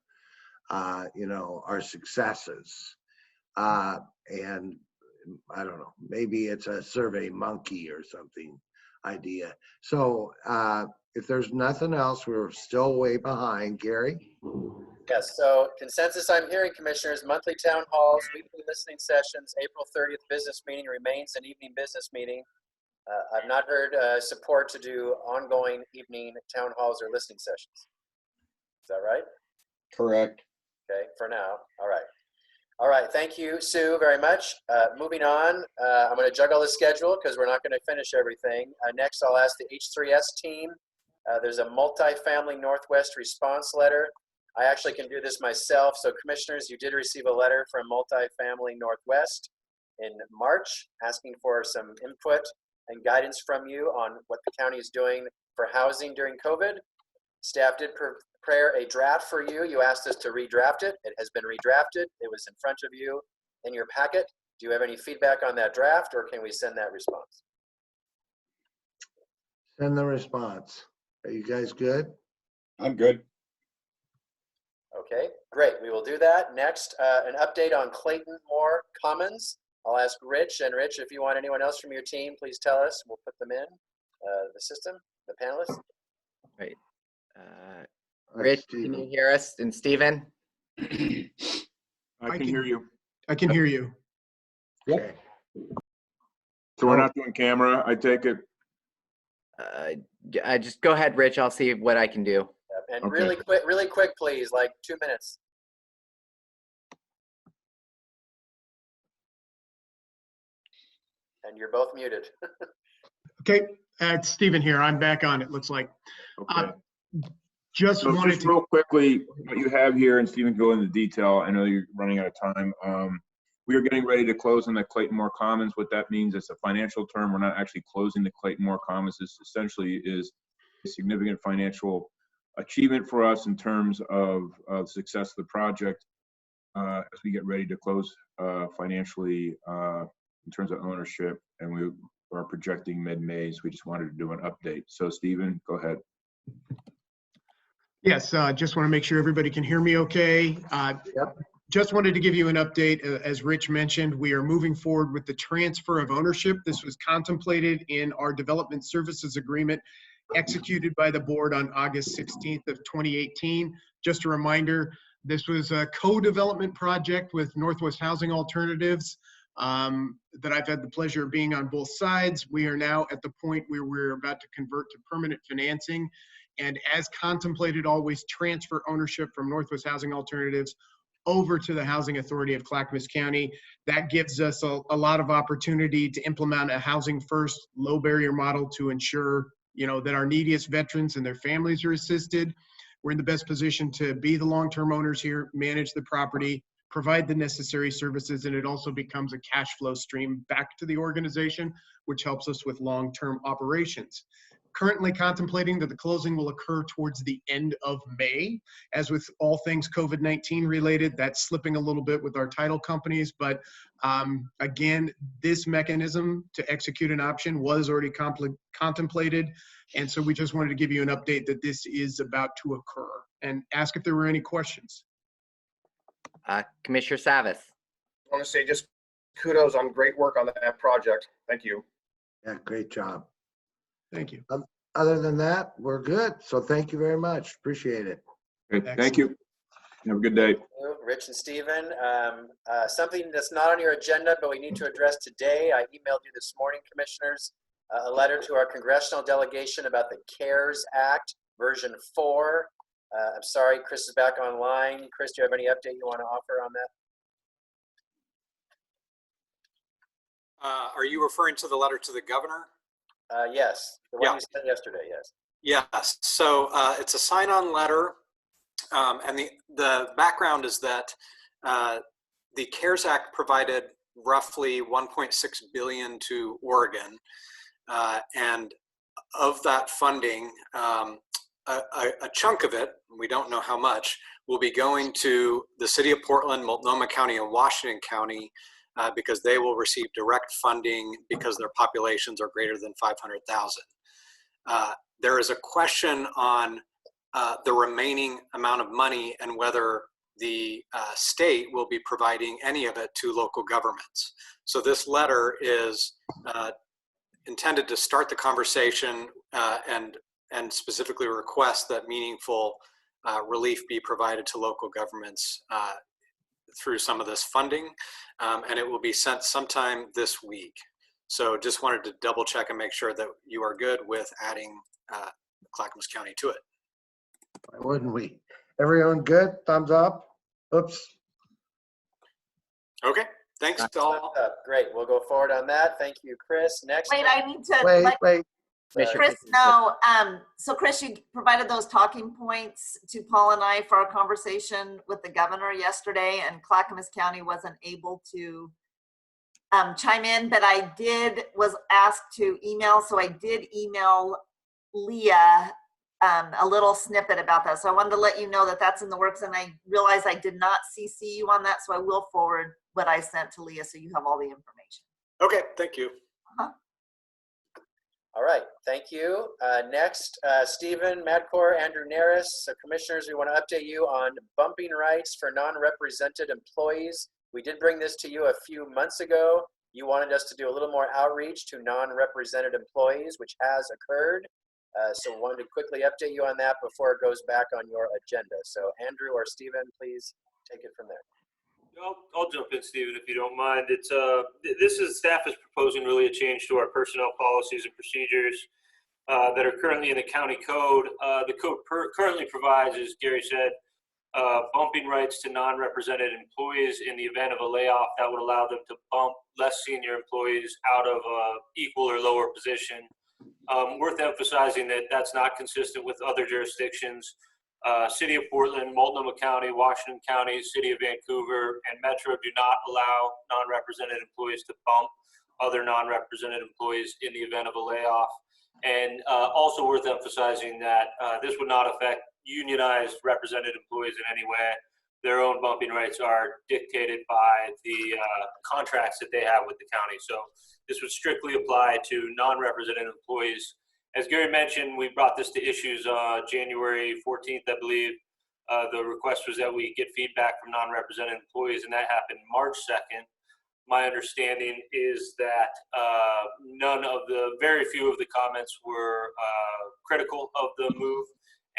you know, our successes. And I don't know, maybe it's a survey monkey or something idea. So if there's nothing else, we're still way behind. Gary? Yes, so consensus I'm hearing, commissioners, monthly town halls, weekly listening sessions, April 30th business meeting remains an evening business meeting. I've not heard support to do ongoing evening town halls or listening sessions. Is that right? Correct. Okay, for now. All right. All right, thank you, Sue, very much. Moving on, I'm going to juggle the schedule because we're not going to finish everything. Next, I'll ask the H3S team. There's a multifamily Northwest response letter. I actually can do this myself. So commissioners, you did receive a letter from Multifamily Northwest in March asking for some input and guidance from you on what the county is doing for housing during COVID. Staff did prepare a draft for you. You asked us to redraft it. It has been redrafted. It was in front of you in your packet. Do you have any feedback on that draft, or can we send that response? Send the response. Are you guys good? I'm good. Okay, great. We will do that. Next, an update on Clayton Mohr Commons. I'll ask Rich, and Rich, if you want anyone else from your team, please tell us. We'll put them in the system, the panelists. Right. Rich, can you hear us? And Stephen? I can hear you. I can hear you. Okay. So we're not doing camera, I take it? Just go ahead, Rich. I'll see what I can do. And Okay. really quick, please, like 2 minutes. And you're both muted. Okay, it's Stephen here. I'm back on, it looks like. Okay. Just So wanted just to, real quickly, what you have here, and Stephen, go into detail. I know you're running out of time. We are getting ready to close on the Clayton Mohr Commons. What that means, it's a financial term. We're not actually closing the Clayton Mohr Commons. This essentially is a significant financial achievement for us in terms of success of the project as we get ready to close financially in terms of ownership, and we are projecting mid-May. So we just wanted to do an update. So Stephen, go ahead. yes, just want to make sure everybody can hear me okay. Yep. Just wanted to give you an update. As Rich mentioned, we are moving forward with the transfer of ownership. This was contemplated in our development services agreement executed by the board on August 16th of 2018. Just a reminder, this was a co-development project with Northwest Housing Alternatives that I've had the pleasure of being on both sides. We are now at the point where we're about to convert to permanent financing, and as contemplated, always transfer ownership from Northwest Housing Alternatives over to the Housing Authority of Clackamas County. That gives us a lot of opportunity to implement a housing first, low barrier model to ensure, you know, that our neediest veterans and their families are assisted. We're in the best position to be the long-term owners here, manage the property, provide the necessary services, and it also becomes a cash flow stream back to the organization, which helps us with long-term operations. Currently contemplating that the closing will occur towards the end of May. As with all things COVID-19 related, that's slipping a little bit with our title companies, but again, this mechanism to execute an option was already contemplated, and so we just wanted to give you an update that this is about to occur and ask if there were any questions. Commissioner Savas. I want to say just kudos on great work on that project. Thank you. Yeah, great job. Thank you. Other than that, we're good. So thank you very much. Appreciate it. Okay, thank you. Have a good day. Rich and Stephen. Something that's not on your agenda, but we need to address today. I emailed you this morning, commissioners, a letter to our congressional delegation about the CARES Act, version 4. I'm sorry, Chris is back online. Chris, do you have any update you want to offer on that? Are you referring to the letter to the governor? Yes, the one you sent yesterday, yes. Yes, so it's a sign-on letter, and the background is that the CARES Act provided roughly $1.6 billion to Oregon, and of that funding, a chunk of it, we don't know how much, will be going to the city of Portland, Multnomah County, and Washington County, because they will receive direct funding because their populations are greater than 500,000. There is a question on the remaining amount of money and whether the state will be providing any of it to local governments. So this letter is intended to start the conversation and specifically request that meaningful relief be provided to local governments through some of this funding, and it will be sent sometime this week. So just wanted to double check and make sure that you are good with adding Clackamas County to it. Why wouldn't we? Everyone good? Thumbs up? Oops. Okay, thanks to all. Great, we'll go forward on that. Thank you, Chris. Next. Wait, I need to Wait. Chris, no. So Chris, you provided those talking points to Paul and I for our conversation with the governor yesterday, and Clackamas County wasn't able to chime in, but I was asked to email, so I did email Leah a little snippet about that. So I wanted to let you know that that's in the works, and I realized I did not CC you on that, so I will forward what I sent to Leah so you have all the information. Okay, thank you. All right, thank you. Next, Stephen Madcore, Andrew Naris. So commissioners, we want to update you on bumping rights for non-represented employees. We did bring this to you a few months ago. You wanted us to do a little more outreach to non-represented employees, which has occurred. So wanted to quickly update you on that before it goes back on your agenda. So Andrew or Stephen, please take it from there. I'll jump in, Stephen, if you don't mind. It's staff is proposing really a change to our personnel policies and procedures that are currently in the county code. The code currently provides, as Gary said, bumping rights to non-represented employees in the event of a layoff that would allow them to bump less senior employees out of an equal or lower position. Worth emphasizing that that's not consistent with other jurisdictions. City of Portland, Multnomah County, Washington County, City of Vancouver, and Metro do not allow non-represented employees to bump other non-represented employees in the event of a layoff. And also worth emphasizing that this would not affect unionized represented employees in any way. Their own bumping rights are dictated by the contracts that they have with the county. So this would strictly apply to non-represented employees. As Gary mentioned, we brought this to issues January 14th, I believe. The request was that we get feedback from non-represented employees, and that happened March 2nd. My understanding is that very few of the comments were critical of the move,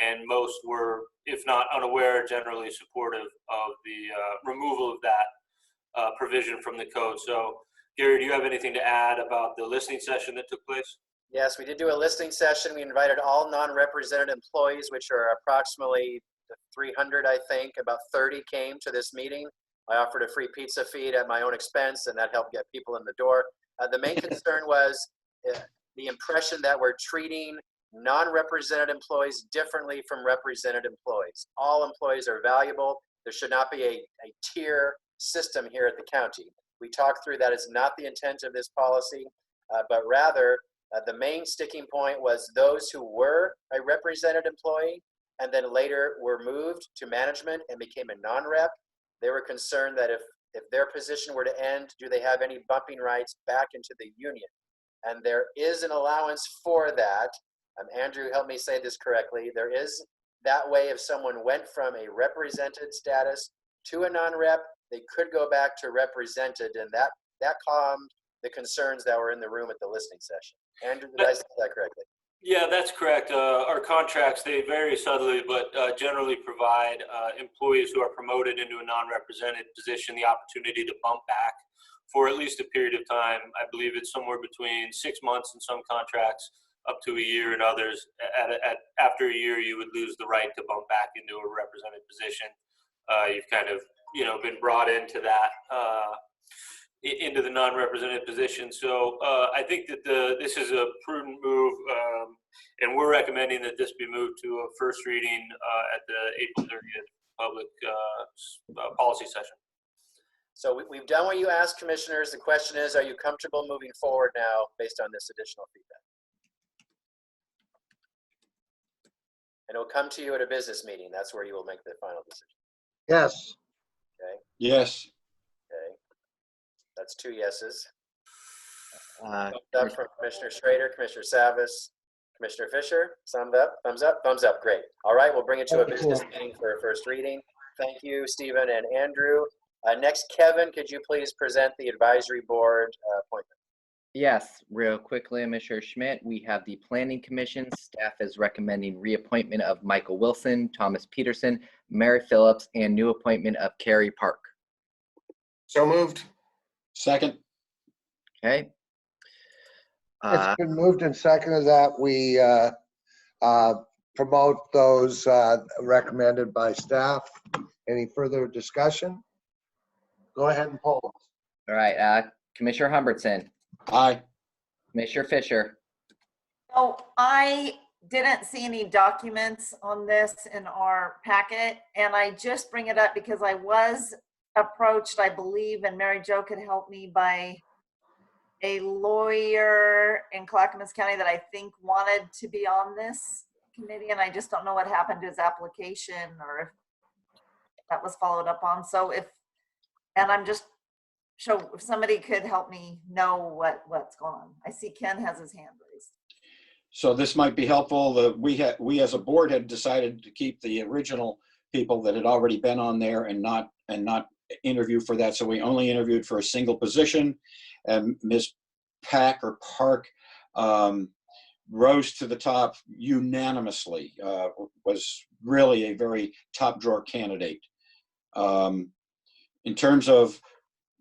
and most were, if not unaware, generally supportive of the removal of that provision from the code. So, Gary, do you have anything to add about the listening session that took place? Yes, we did do a listening session. We invited all non-represented employees, which are approximately 300, I think. About 30 came to this meeting. I offered a free pizza feed at my own expense, and that helped get people in the door. The main concern was the impression that we're treating non-represented employees differently from represented employees. All employees are valuable. There should not be a tier system here at the county. We talked through that. It's not the intent of this policy, but rather the main sticking point was those who were a represented employee and then later were moved to management and became a non-rep. They were concerned that if their position were to end, do they have any bumping rights back into the union? And there is an allowance for that. Andrew, help me say this correctly. There is that way if someone went from a represented status to a non-rep, they could go back to represented, and that calmed the concerns that were in the room at the listening session. Andrew, did I say that correctly? Yeah, that's correct. Our contracts, they vary subtly, but generally provide employees who are promoted into a non-represented position the opportunity to bump back for at least a period of time. I believe it's somewhere between 6 months in some contracts, up to a year in others. After a year, you would lose the right to bump back into a represented position. You've kind of, been brought into that, into the non-represented position. So I think that this is a prudent move, and we're recommending that this be moved to a first reading at the April 30th public policy session. So we've done what you asked, commissioners. The question is, are you comfortable moving forward now based on this additional feedback? And it'll come to you at a business meeting. That's where you will make the final decision. Yes. Okay. Yes. Okay. That's 2 yeses. Thumbs up from Commissioner Schrader, Commissioner Savas, Commissioner Fisher. Thumbs up, thumbs up, thumbs up. Great. All right, we'll bring it to a business meeting for a first reading. Thank you, Stephen and Andrew. Next, Kevin, could you please present the advisory board appointment? Yes, real quickly, Commissioner Schmidt, we have the Planning Commission. Staff is recommending reappointment of Michael Wilson, Thomas Peterson, Mary Phillips, and new appointment of Carrie Park. So moved. Second. Okay. It's been moved and seconded that we promote those recommended by staff. Any further discussion? Go ahead and poll us. All right, Commissioner Humbertson. Aye. Commissioner Fisher. So I didn't see any documents on this in our packet, and I just bring it up because I was approached, I believe, and Mary Jo could help me, by a lawyer in Clackamas County that I think wanted to be on this committee, and I just don't know what happened to his application or if that was followed up on. So if somebody could help me know what's going on. I see Ken has his hand raised. So this might be helpful. We as a board had decided to keep the original people that had already been on there and not interview for that. So we only interviewed for a single position, and Ms. Park rose to the top unanimously. Was really a very top drawer candidate. In terms of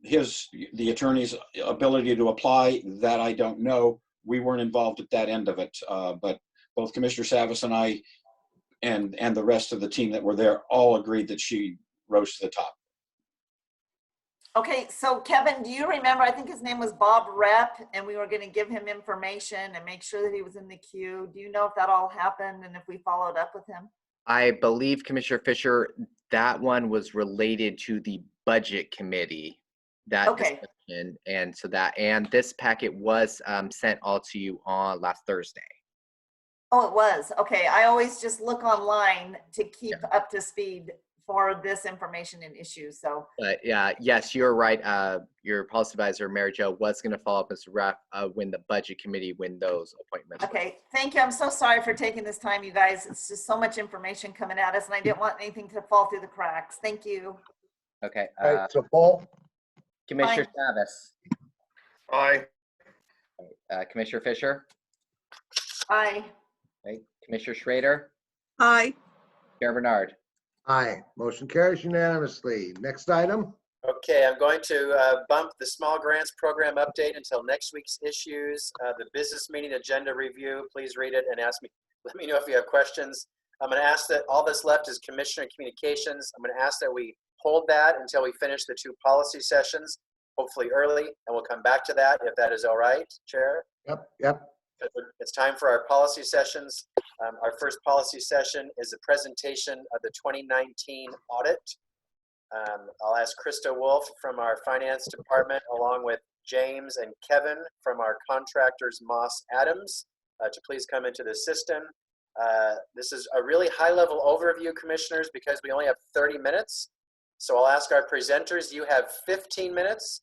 the attorney's ability to apply, that I don't know. We weren't involved at that end of it, but both Commissioner Savas and I and the rest of the team that were there all agreed that she rose to the top. Okay, so Kevin, do you remember, I think his name was Bob Rep, and we were going to give him information and make sure that he was in the queue. Do you know if that all happened and if we followed up with him? I believe, Commissioner Fisher, that one was related to the budget committee. That okay. Discussion, and so and this packet was sent all to you on last Thursday. Oh, it was. Okay, I always just look online to keep up to speed for this information and issues. So, but yeah, yes, you're right. Your policy advisor, Mary Jo, was going to follow up Mr. Raff when the budget committee those appointments. Okay, thank you. I'm so sorry for taking this time, you guys. It's just so much information coming at us, and I didn't want anything to fall through the cracks. Thank you. Okay. All right, so Paul. Commissioner Savas. Aye. Commissioner Fisher. Aye. Okay. Commissioner Schrader. Aye. Chair Bernard. Aye. Motion carries unanimously. Next item. Okay, I'm going to bump the small grants program update until next week's issues. The business meeting agenda review, please read it and let me know if you have questions. I'm going to ask that all that's left is Commissioner Communications. I'm going to ask that we hold that until we finish the 2 policy sessions, hopefully early, and we'll come back to that if that is all right, Chair. Yep. It's time for our policy sessions. Our first policy session is a presentation of the 2019 audit. I'll ask Krista Wolf from our finance department, along with James and Kevin from our contractors, Moss Adams, to please come into the system. This is a really high-level overview, commissioners, because we only have 30 minutes. So I'll ask our presenters, you have 15 minutes.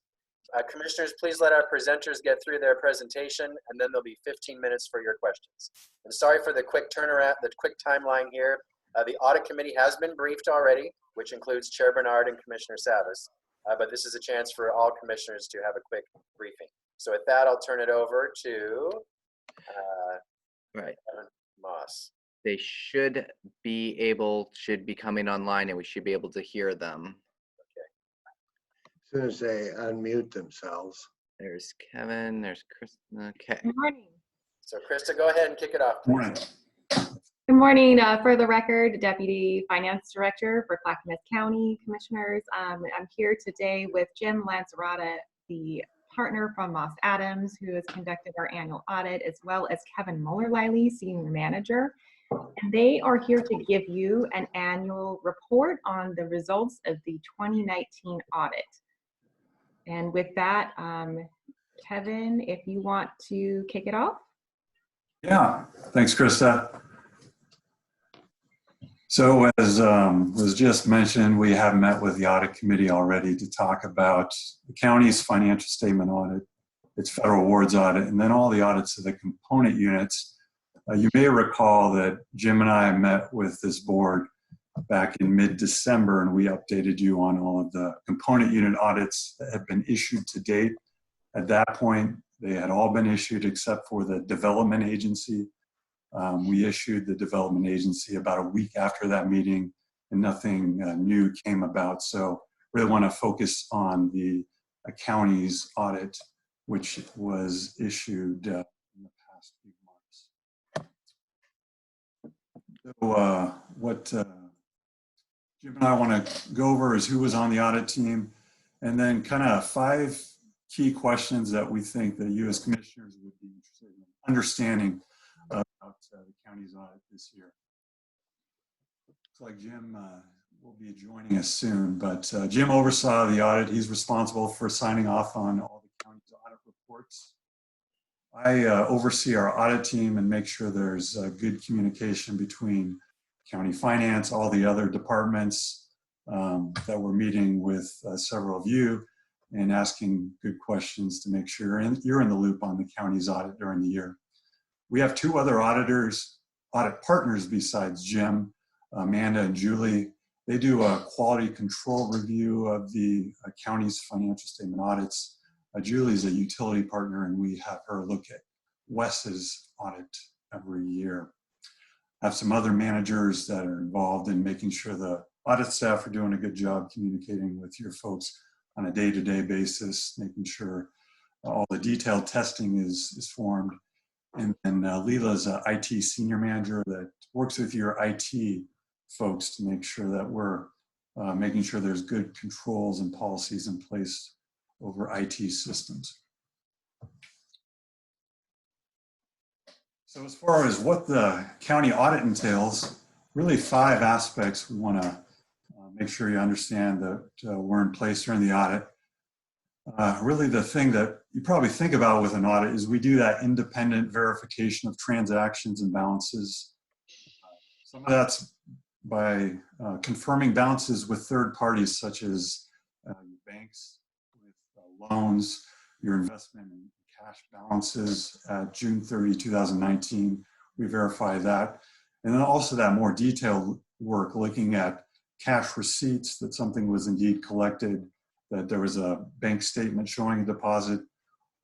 Commissioners, please let our presenters get through their presentation, and then there'll be 15 minutes for your questions. And sorry for the quick turnaround, the quick timeline here. The audit committee has been briefed already, which includes Chair Bernard and Commissioner Savas. But this is a chance for all commissioners to have a quick briefing. So with that, I'll turn it over to Moss. They should be coming online, and we should be able to hear them. As soon as they unmute themselves. There's Kevin, there's Chris. Okay. Good morning. So Krista, go ahead and kick it off, please. Morning. Good morning. For the record, Deputy Finance Director for Clackamas County Commissioners. I'm here today with Jim Lancerota, the partner from Moss Adams, who has conducted our annual audit, as well as Kevin Muller-Liley, Senior Manager. And they are here to give you an annual report on the results of the 2019 audit. And with that, Kevin, if you want to kick it off. Yeah, thanks, Krista. So as was just mentioned, we have met with the audit committee already to talk about the county's financial statement audit, its federal awards audit, and then all the audits of the component units. You may recall that Jim and I met with this board back in mid-December, and we updated you on all of the component unit audits that have been issued to date. At that point, they had all been issued except for the development agency. We issued the development agency about a week after that meeting, and nothing new came about. So really want to focus on the county's audit, which was issued in the past few months. So what Jim and I want to go over is who was on the audit team, and then kind of 5 key questions that we think that you as commissioners would be interested in understanding about the county's audit this year. Looks like Jim will be joining us soon, but Jim oversaw the audit. He's responsible for signing off on all the county's audit reports. I oversee our audit team and make sure there's good communication between county finance, all the other departments that we're meeting with several of you and asking good questions to make sure you're in the loop on the county's audit during the year. We have two other audit partners besides Jim, Amanda and Julie. They do a quality control review of the county's financial statement audits. Julie's a utility partner, and we have her look at Wes's audit every year. I have some other managers that are involved in making sure the audit staff are doing a good job communicating with your folks on a day-to-day basis, making sure all the detailed testing is formed. And then Leela's an IT senior manager that works with your IT folks to make sure that we're making sure there's good controls and policies in place over IT systems. So as far as what the county audit entails, really 5 aspects we want to make sure you understand that were in place during the audit. Really the thing that you probably think about with an audit is we do that independent verification of transactions and balances. Some of that's by confirming balances with third parties such as banks with loans, your investment in cash balances at June 30, 2019. We verify that. And then also that more detailed work looking at cash receipts, that something was indeed collected, that there was a bank statement showing a deposit,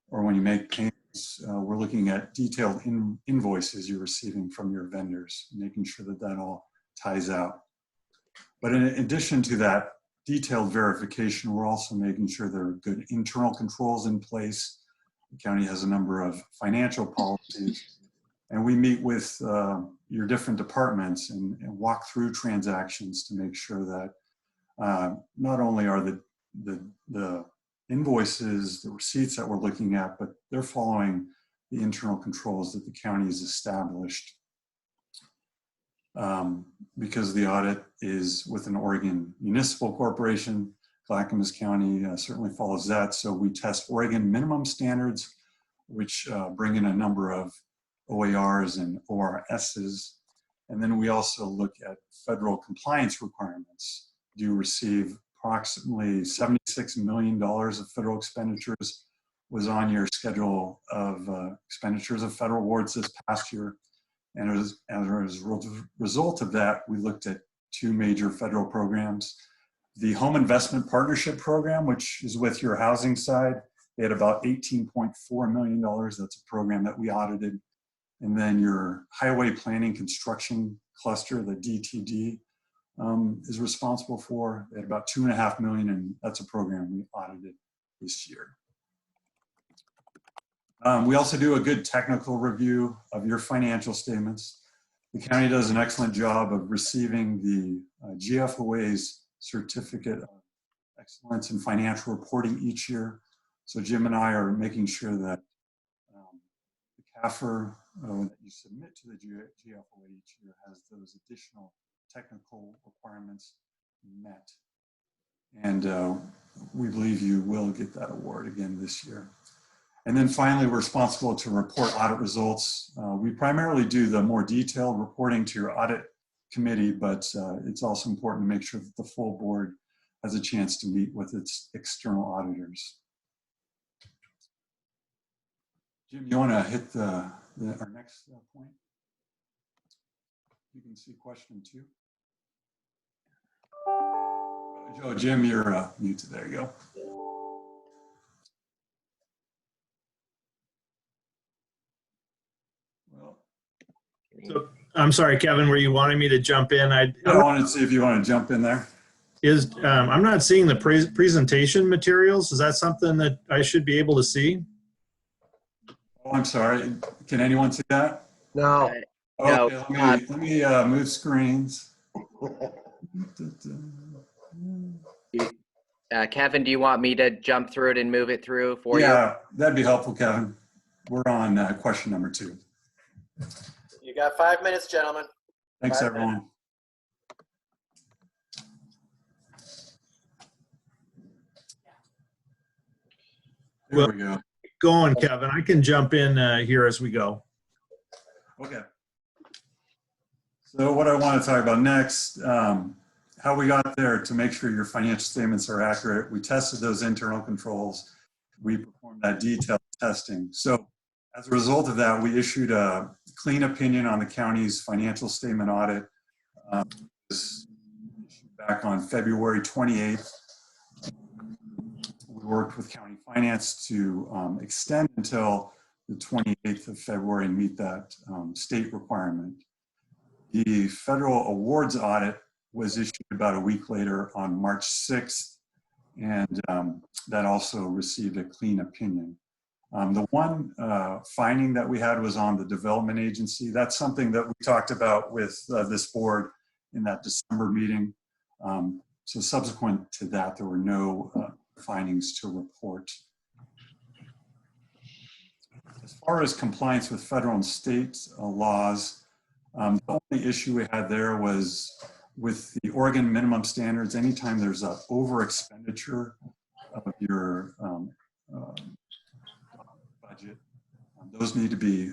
or when you make payments, we're looking at detailed invoices you're receiving from your vendors, making sure that that all ties out. But in addition to that detailed verification, we're also making sure there are good internal controls in place. The county has a number of financial policies, and we meet with your different departments and walk through transactions to make sure that not only are the invoices, the receipts that we're looking at, but they're following the internal controls that the county has established. Because the audit is with an Oregon municipal corporation, Clackamas County certainly follows that. So we test Oregon minimum standards, which bring in a number of OARs and ORSs. And then we also look at federal compliance requirements. You receive approximately $76 million of federal expenditures was on your schedule of expenditures of federal awards this past year. And as a result of that, we looked at 2 major federal programs. The Home Investment Partnership Program, which is with your housing side, they had about $18.4 million. That's a program that we audited. And then your Highway Planning Construction Cluster, the DTD, is responsible for. They had about $2.5 million, and that's a program we audited this year. We also do a good technical review of your financial statements. The county does an excellent job of receiving the GFOA's Certificate of Excellence in Financial Reporting each year. So Jim and I are making sure that the CAFR that you submit to the GFOA each year has those additional technical requirements met. And we believe you will get that award again this year. And then finally, we're responsible to report audit results. We primarily do the more detailed reporting to your audit committee, but it's also important to make sure that the full board has a chance to meet with its external auditors. Jim, you want to hit our next point? You can see question 2. Jim, you're muted. There you go. So, I'm sorry, Kevin, were you wanting me to jump in? I wanted to see if you want to jump in there. I'm not seeing the presentation materials. Is that something that I should be able to see? Oh, I'm sorry. Can anyone see that? No. Okay, let me move screens. Kevin, do you want me to jump through it and move it through for you? Yeah, that'd be helpful, Kevin. We're on question number 2. You got 5 minutes, gentlemen. Thanks, 5 everyone. minutes. There we go. Go on, Kevin. I can jump in here as we go. Okay. So what I want to talk about next, how we got there to make sure your financial statements are accurate. We tested those internal controls. We performed that detailed testing. So As a result of that, we issued a clean opinion on the county's financial statement audit. This issued back on February 28th. We worked with county finance to extend until the 28th of February and meet that state requirement. The federal awards audit was issued about a week later on March 6th, and that also received a clean opinion. The one finding that we had was on the development agency. That's something that we talked about with this board in that December meeting. So subsequent to that, there were no findings to report. As far as compliance with federal and state laws, the only issue we had there was with the Oregon minimum standards. Anytime there's an over expenditure of your budget, those need to be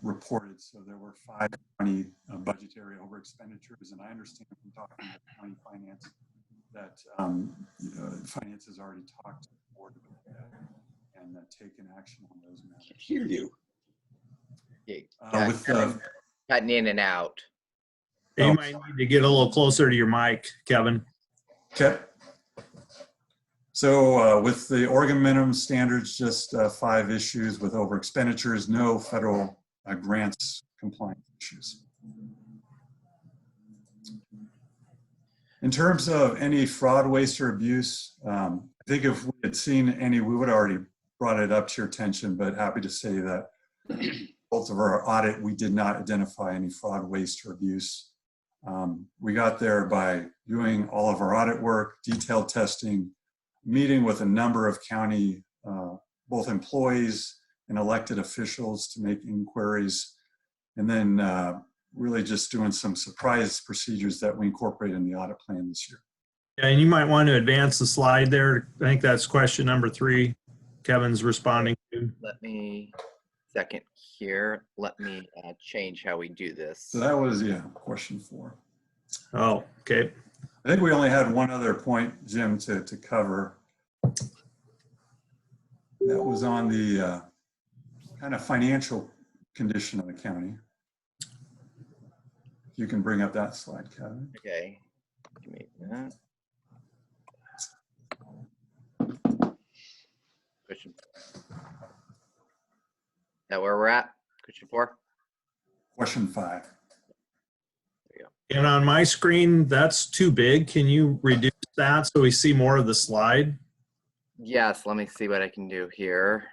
reported. So there were 5 county budgetary over expenditures, and I understand from talking to county finance that finance has already talked to the board about that and taken action on those matters. I hear you. With the Cutting in and out. You might need to get a little closer to your mic, Kevin. Okay. So with the Oregon minimum standards, just 5 issues with over expenditures, no federal grants compliance issues. In terms of any fraud, waste, or abuse, I think if we had seen any, we would have already brought it up to your attention, but happy to say that both of our audit, we did not identify any fraud, waste, or abuse. We got there by doing all of our audit work, detailed testing, meeting with a number of county, both employees and elected officials to make inquiries, and then really just doing some surprise procedures that we incorporate in the audit plan this year. Yeah, and you might want to advance the slide there. I think that's question number 3 Kevin's responding to. Let me, second here, let me change how we do this. So that was, yeah, question 4. Oh, okay. I think we only had one other point, Jim, to cover. That was on the kind of financial condition of the county. If you can bring up that slide, Kevin. Okay. Give me that. Question. Is that where we're at? Question 4? Question 5. And on my screen, that's too big. Can you reduce that so we see more of the slide? Yes, let me see what I can do here.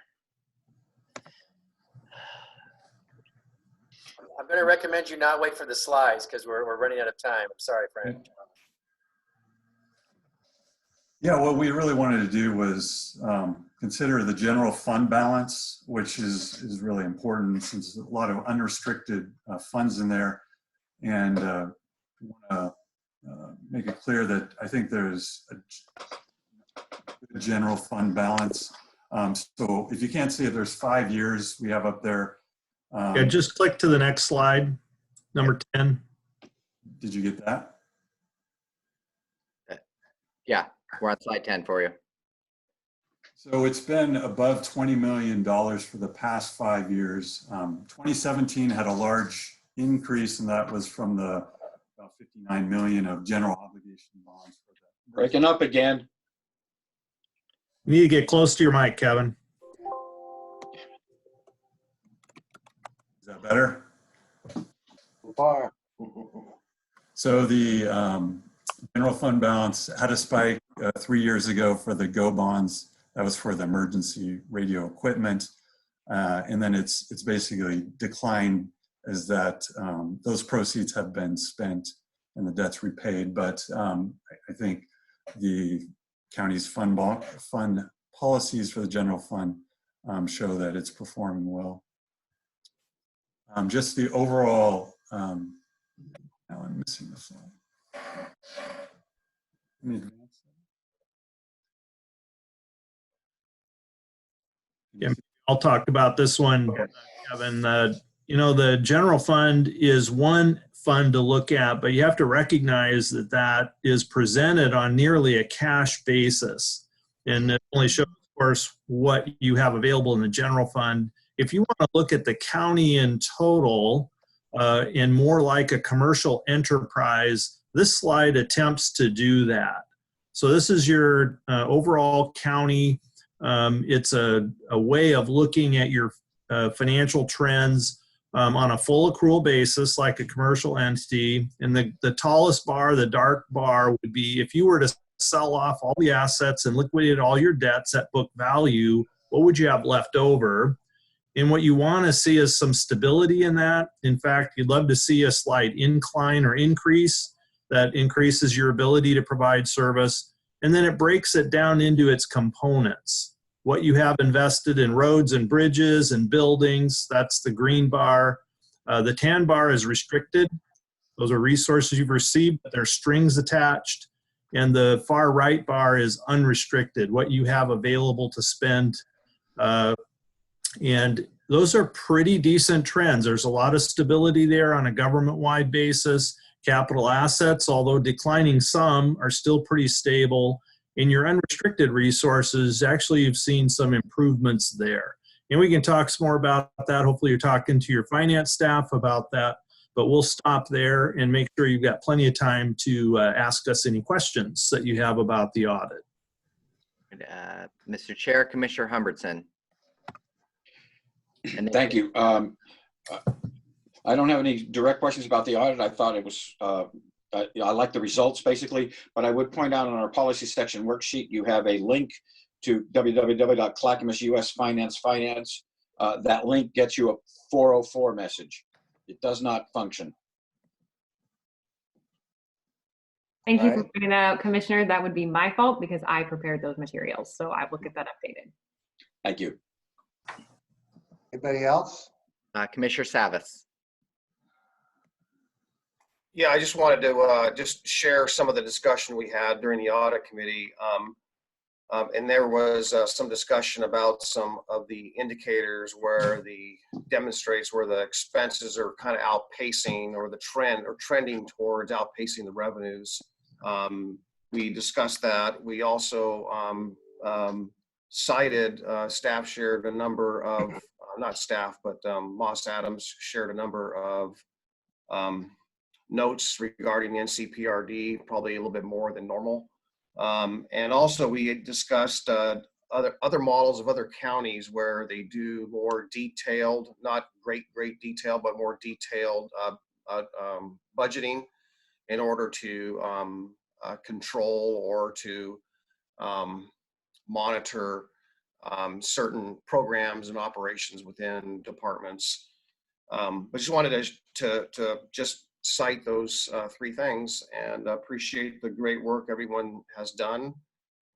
I'm going to recommend you not wait for the slides because we're running out of time. I'm sorry, Frank. Yeah, what we really wanted to do was consider the general fund balance, which is really important since there's a lot of unrestricted funds in there. And we want to make it clear that I think there's a general fund balance. So if you can't see it, there's 5 years we have up there. Yeah, just click to the next slide, number 10. Did you get that? Yeah, we're on slide 10 for you. So it's been above $20 million for the past 5 years. 2017 had a large increase, and that was from the about $59 million of general obligation bonds. Breaking up again. You need to get close to your mic, Kevin. Is that better? Far. So the general fund balance had a spike 3 years ago for the GO bonds. That was for the emergency radio equipment. And then it's basically declined as that those proceeds have been spent and the debt's repaid. But I think the county's fund policies for the general fund show that it's performing well. Just the overall, now I'm missing the slide. Yeah, I'll talk about this one, Kevin. You know, the general fund is one fund to look at, but you have to recognize that that is presented on nearly a cash basis. And it only shows, of course, what you have available in the general fund If you want to look at the county in total and more like a commercial enterprise, this slide attempts to do that. So this is your overall county. It's a way of looking at your financial trends on a full accrual basis like a commercial entity. And the tallest bar, the dark bar, would be if you were to sell off all the assets and liquidate all your debts at book value, what would you have left over? And what you want to see is some stability in that. In fact, you'd love to see a slight incline or increase that increases your ability to provide service. And then it breaks it down into its components. What you have invested in roads and bridges and buildings, that's the green bar. The tan bar is restricted. Those are resources you've received, but there are strings attached. And the far right bar is unrestricted, what you have available to spend. And those are pretty decent trends. There's a lot of stability there on a government-wide basis. Capital assets, although declining some, are still pretty stable. In your unrestricted resources, actually, you've seen some improvements there. And we can talk some more about that. Hopefully, you're talking to your finance staff about that. But we'll stop there and make sure you've got plenty of time to ask us any questions that you have about the audit. Mr. Chair, Commissioner Humbertson. Thank you. I don't have any direct questions about the audit. I thought it was, I like the results basically, but I would point out on our policy section worksheet, you have a link to www.Clackamas US Finance. That link gets you a 404 message. It does not function. Thank you for pointing that out, Commissioner. That would be my fault because I prepared those materials. So I will get that updated. Thank you. Anybody else? Commissioner Savas. Yeah, I just wanted to just share some of the discussion we had during the audit committee. And there was some discussion about some of the indicators where demonstrates where the expenses are kind of outpacing, or the trend or trending towards outpacing the revenues. We discussed that. We also cited, staff shared a number of, not staff, but Moss Adams shared a number of notes regarding NCPRD, probably a little bit more than normal. And also we had discussed other models of other counties where they do more detailed, not great detail, but more detailed budgeting in order to control or to monitor certain programs and operations within departments. But just wanted to just cite those three things and appreciate the great work everyone has done.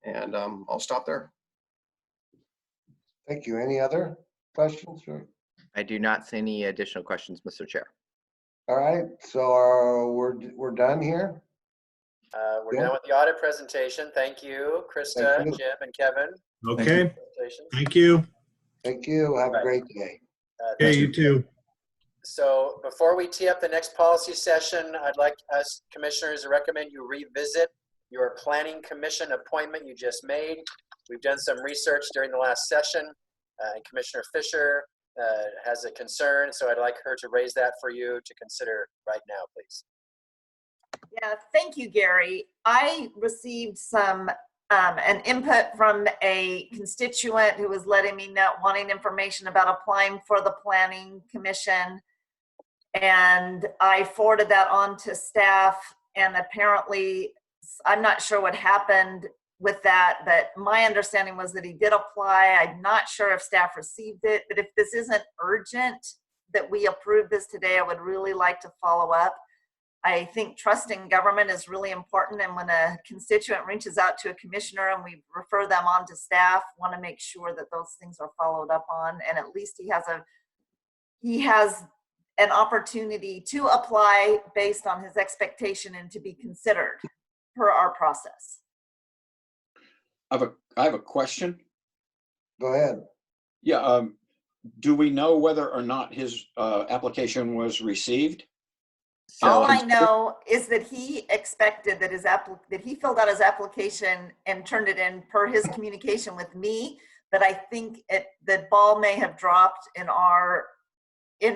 And I'll stop there. Thank you. Any other questions? I do not see any additional questions, Mr. Chair. All right, so we're done here. We're done with the audit presentation. Thank you, Krista, Thank you. Jim, and Kevin. Okay. Thank you. Thank you. Have a great day. Hey, you too. So before we tee up the next policy session, I'd like us commissioners to recommend you revisit your planning commission appointment you just made. We've done some research during the last session, and Commissioner Fisher has a concern, so I'd like her to raise that for you to consider right now, please. Yeah, thank you, Gary. I received some an input from a constituent who was letting me know, wanting information about applying for the Planning Commission. And I forwarded that on to staff, and apparently, I'm not sure what happened with that, but my understanding was that he did apply. I'm not sure if staff received it, but if this isn't urgent that we approve this today, I would really like to follow up. I think trusting government is really important, and when a constituent reaches out to a commissioner and we refer them on to staff, want to make sure that those things are followed up on, and at least he has an opportunity to apply based on his expectation and to be considered per our process. I have a question. Go ahead. Yeah. Do we know whether or not his application was received? All I know is that he expected that he filled out his application and turned it in per his communication with me, but I think the ball may have dropped in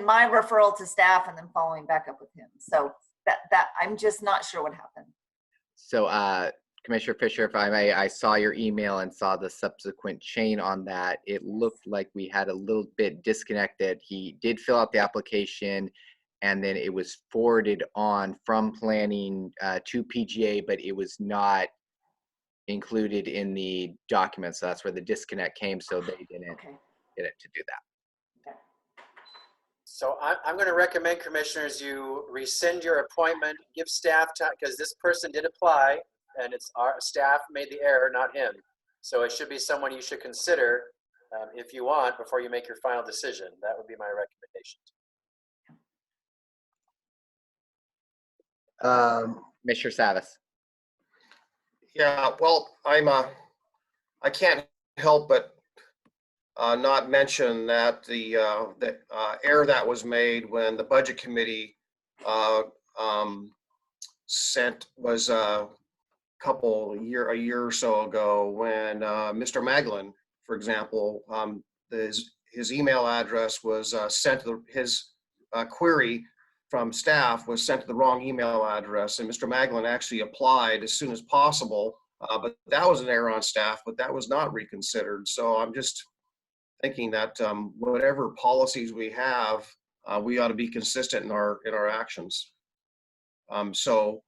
my referral to staff and then following back up with him. So that I'm just not sure what happened. So Commissioner Fisher, if I may, I saw your email and saw the subsequent chain on that. It looked like we had a little bit disconnected. He did fill out the application, and then it was forwarded on from planning to PGA, but it was not included in the document. So that's where the disconnect came. So they didn't get it to do that. So I'm going to recommend, commissioners, you rescind your appointment, give staff time, because this person did apply, and it's our staff made the error, not him. So it should be someone you should consider if you want before you make your final decision. That would be my recommendation. Commissioner Savas. Yeah, well, I can't help but not mention that the error that was made when the budget committee was a year or so ago, when Mr. Maglin, for example, his email address was sent to his query from staff was sent to the wrong email address, and Mr. Maglin actually applied as soon as possible, but that was an error on staff, but that was not reconsidered. So I'm just thinking that whatever policies we have, we ought to be consistent in our actions. So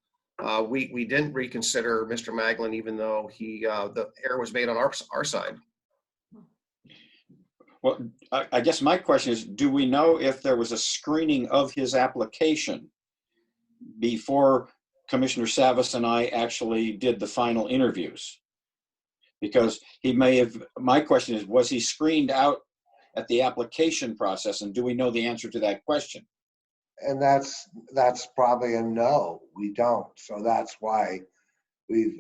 we didn't reconsider Mr. Maglin, even though the error was made on our side. Well, I guess my question is, do we know if there was a screening of his application before Commissioner Savas and I actually did the final interviews? Because he may have, my question is, was he screened out at the application process, and do we know the answer to that question? And that's probably a no, we don't. So that's why we've,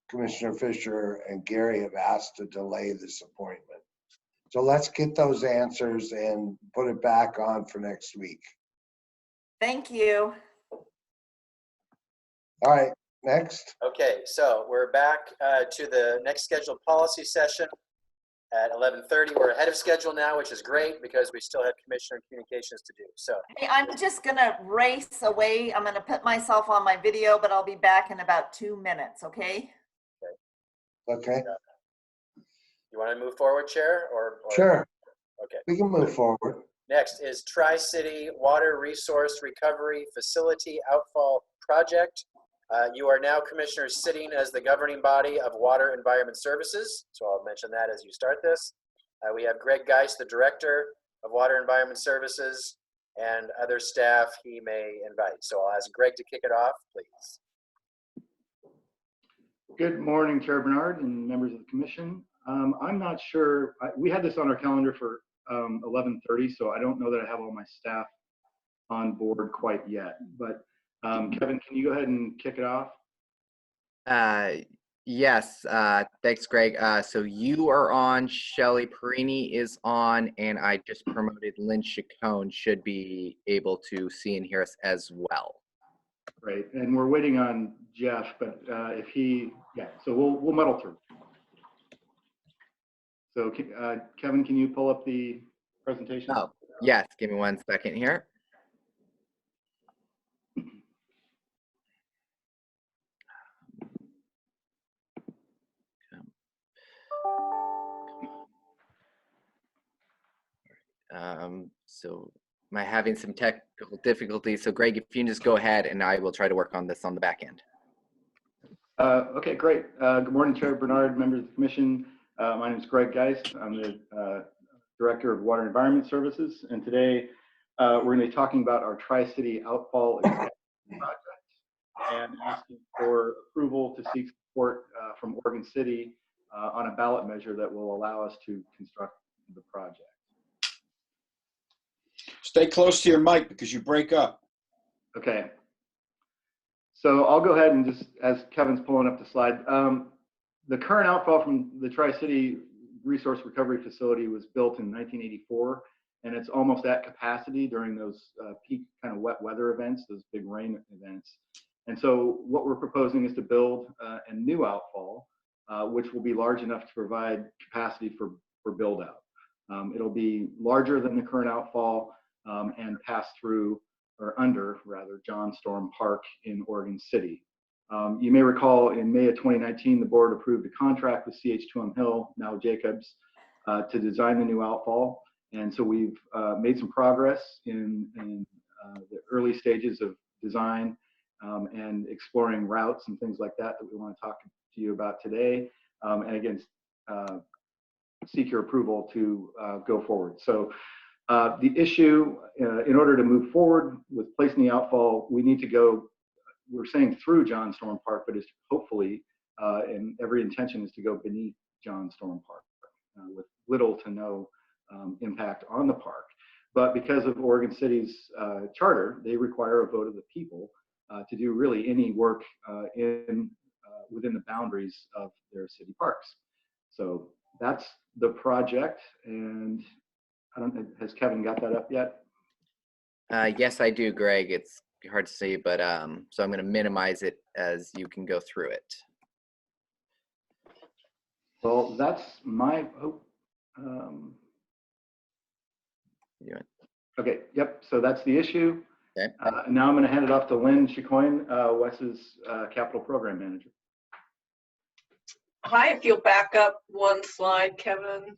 Commissioner Fisher and Gary have asked to delay this appointment. So let's get those answers and put it back on for next week. Thank you. All right, next. Okay, so we're back to the next scheduled policy session at 11:30. We're ahead of schedule now, which is great because we still have commissioner communications to do. So Hey, I'm just gonna race away. I'm gonna put myself on my video, but I'll be back in about 2 minutes, okay? Okay. You want to move forward, Chair? Or Sure. Okay. We can move forward. Next is Tri-City Water Resource Recovery Facility Outfall Project. You are now, commissioners, sitting as the governing body of Water Environment Services. So I'll mention that as you start this. We have Greg Geist, the Director of Water Environment Services, and other staff he may invite. So I'll ask Greg to kick it off, please. Good morning, Chair Bernard and members of the commission. I'm not sure, we had this on our calendar for 11:30, so I don't know that I have all my staff on board quite yet. But Kevin, can you go ahead and kick it off? Yes, thanks, Greg. So you are on, Shelley Perini is on, and I just promoted Lynn Chacon, should be able to see and hear us as well. Right, and we're waiting on Jeff, but if he, yeah, so we'll muddle through. So Kevin, can you pull up the presentation? Oh, yes, give me 1 second here. So am I having some technical difficulties? So Greg, if you can just go ahead and I will try to work on this on the back end. Okay, great. Good morning, Chair Bernard, members of the commission. My name is Greg Geist. I'm the Director of Water Environment Services. And today we're going to be talking about our Tri-City Outfall project and asking for approval to seek support from Oregon City on a ballot measure that will allow us to construct the project. Stay close to your mic because you break up. Okay. So I'll go ahead and just, as Kevin's pulling up the slide, the current outfall from the Tri-City Resource Recovery Facility was built in 1984, and it's almost at capacity during those peak kind of wet weather events, those big rain events. And so what we're proposing is to build a new outfall which will be large enough to provide capacity for build out. It'll be larger than the current outfall and pass through, or under rather, John Storm Park in Oregon City. You may recall in May of 2019, the board approved a contract with CH2M Hill, now Jacobs, to design the new outfall. And so we've made some progress in the early stages of design and exploring routes and things like that we want to talk to you about today. And again, seek your approval to go forward. So the issue, in order to move forward with placing the outfall, we need to go, we're saying through John Storm Park, but it's hopefully, and every intention is to go beneath John Storm Park with little to no impact on the park. But because of Oregon City's charter, they require a vote of the people to do really any work within the boundaries of their city parks. So that's the project. And I don't know, has Kevin got that up yet? Yes, I do, Greg. It's hard to see, but so I'm going to minimize it as you can go through it. Well, that's my hope. Okay, yep, so that's the issue. Okay. Now I'm going to hand it off to Lynn Chicoine, Wes's Capital Program Manager. Hi, if you'll back up one slide, Kevin.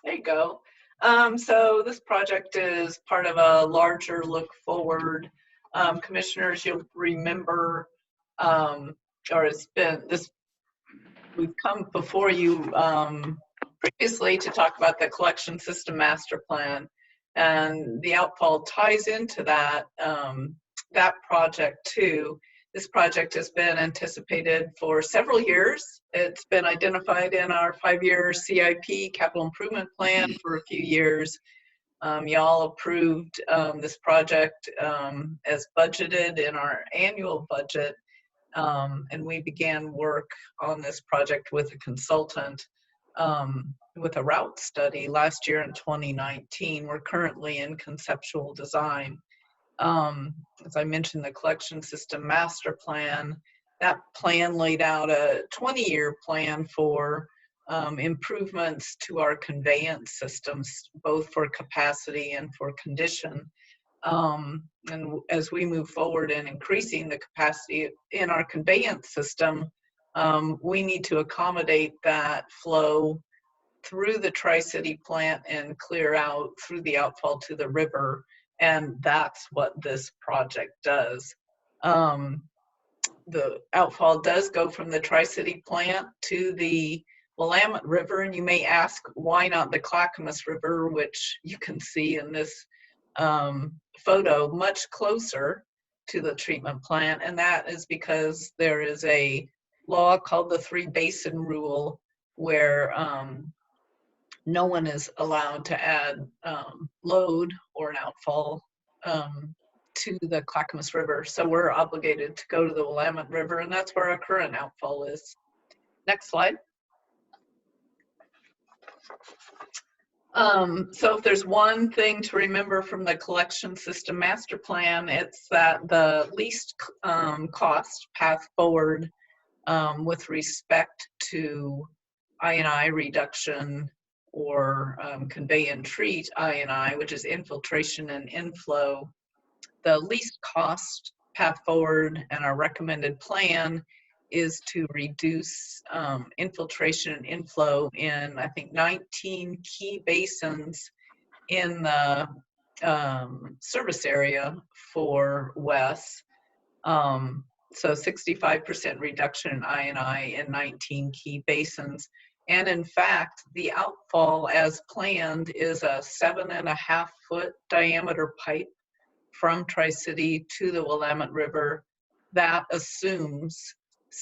There you go. So this project is part of a larger look forward. Commissioners, you'll remember, or it's been this, we've come before you previously to talk about the collection system master plan, and the outfall ties into that, that project too. This project has been anticipated for several years. It's been identified in our 5-year CIP capital improvement plan for a few years. Y'all approved this project as budgeted in our annual budget, and we began work on this project with a consultant with a route study last year in 2019. We're currently in conceptual design. As I mentioned, the collection system master plan, that plan laid out a 20-year plan for improvements to our conveyance systems, both for capacity and for condition. And as we move forward in increasing the capacity in our conveyance system, we need to accommodate that flow through the Tri-City plant and clear out through the outfall to the river. And that's what this project does. The outfall does go from the Tri-City plant to the Willamette River, and you may ask, why not the Clackamas River, which you can see in this photo much closer to the treatment plant, and that is because there is a law called the 3-basin rule where no one is allowed to add load or an outfall to the Clackamas River. So we're obligated to go to the Willamette River, and that's where our current outfall is. Next slide. So if there's one thing to remember from the collection system master plan, it's that the least cost path forward with respect to I&I reduction or convey and treat I&I, which is infiltration and inflow, the least cost path forward and our recommended plan is to reduce infiltration and inflow in, I think, 19 key basins in the service area for WES. So 65% reduction in I&I in 19 key basins. And in fact, the outfall as planned is a 7.5-foot diameter pipe from Tri-City to the Willamette River. That assumes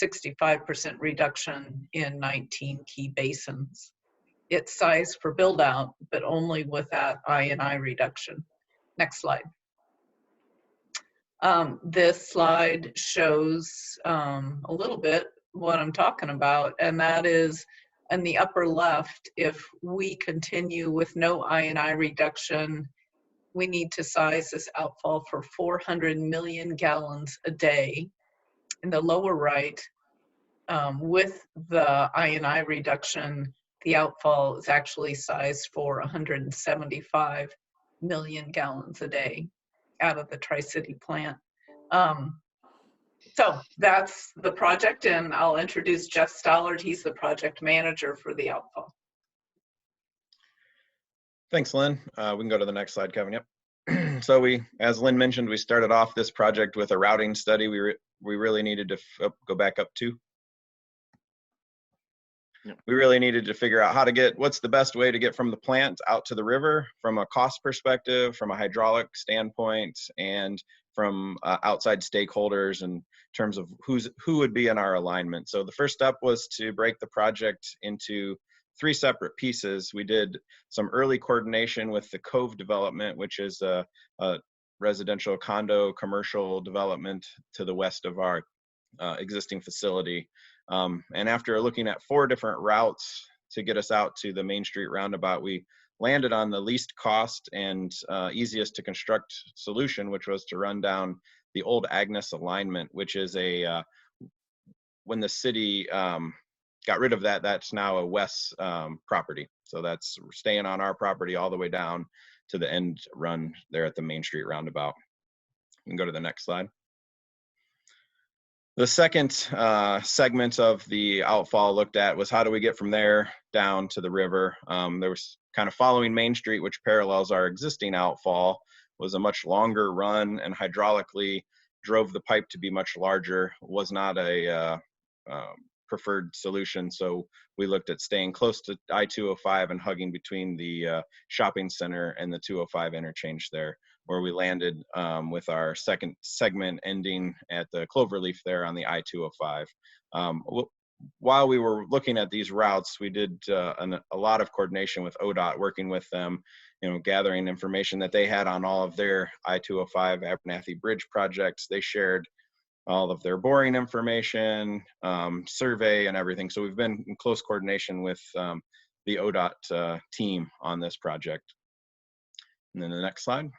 65% reduction in 19 key basins. It's sized for build out, but only with that I&I reduction. Next slide. This slide shows a little bit what I'm talking about, and that is in the upper left, if we continue with no I&I reduction, we need to size this outfall for 400 million gallons a day. In the lower right, With the I&I reduction, the outfall is actually sized for 175 million gallons a day out of the Tri-City plant. So that's the project, and I'll introduce Jeff Stollard. He's the project manager for the outfall. Thanks, Lynn. We can go to the next slide, Kevin. Yep. So as Lynn mentioned, we started off this project with a routing study. We really needed to go back up to. We really needed to figure out what's the best way to get from the plant out to the river from a cost perspective, from a hydraulic standpoint, and from outside stakeholders in terms of who would be in our alignment. So the first step was to break the project into 3 separate pieces. We did some early coordination with the Cove development, which is a residential condo commercial development to the west of our existing facility. And after looking at 4 different routes to get us out to the Main Street roundabout, we landed on the least cost and easiest to construct solution, which was to run down the old Agnes alignment, which is when the city got rid of that, that's now a Wes property. So that's staying on our property all the way down to the end run there at the Main Street roundabout. You can go to the next slide. The second segment of the outfall looked at was how do we get from there down to the river. There was kind of following Main Street, which parallels our existing outfall, was a much longer run and hydraulically drove the pipe to be much larger, was not a preferred solution. So we looked at staying close to I-205 and hugging between the shopping center and the 205 interchange there, where we landed with our second segment ending at the Cloverleaf there on the I-205. While we were looking at these routes, we did a lot of coordination with ODOT, working with them, gathering information that they had on all of their I-205 Abernathy Bridge projects. They shared all of their boring information, survey and everything. So we've been in close coordination with the ODOT team on this project. And then the next slide.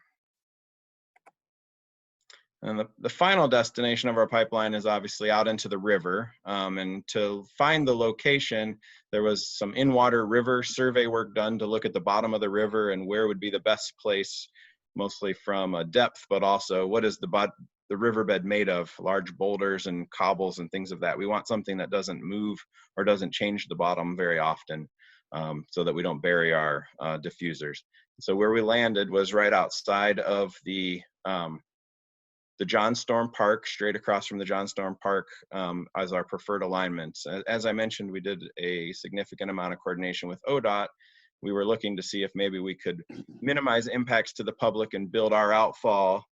And the final destination of our pipeline is obviously out into the river. And to find the location, there was some in-water river survey work done to look at the bottom of the river and where would be the best place, mostly from a depth, but also what is the riverbed made of, large boulders and cobbles and things of that. We want something that doesn't move or doesn't change the bottom very often, so that we don't bury our diffusers. So where we landed was right outside of the John Storm Park, straight across from the John Storm Park as our preferred alignment. As I mentioned, we did a significant amount of coordination with ODOT. We were looking to see if maybe we could minimize impacts to the public and build our outfall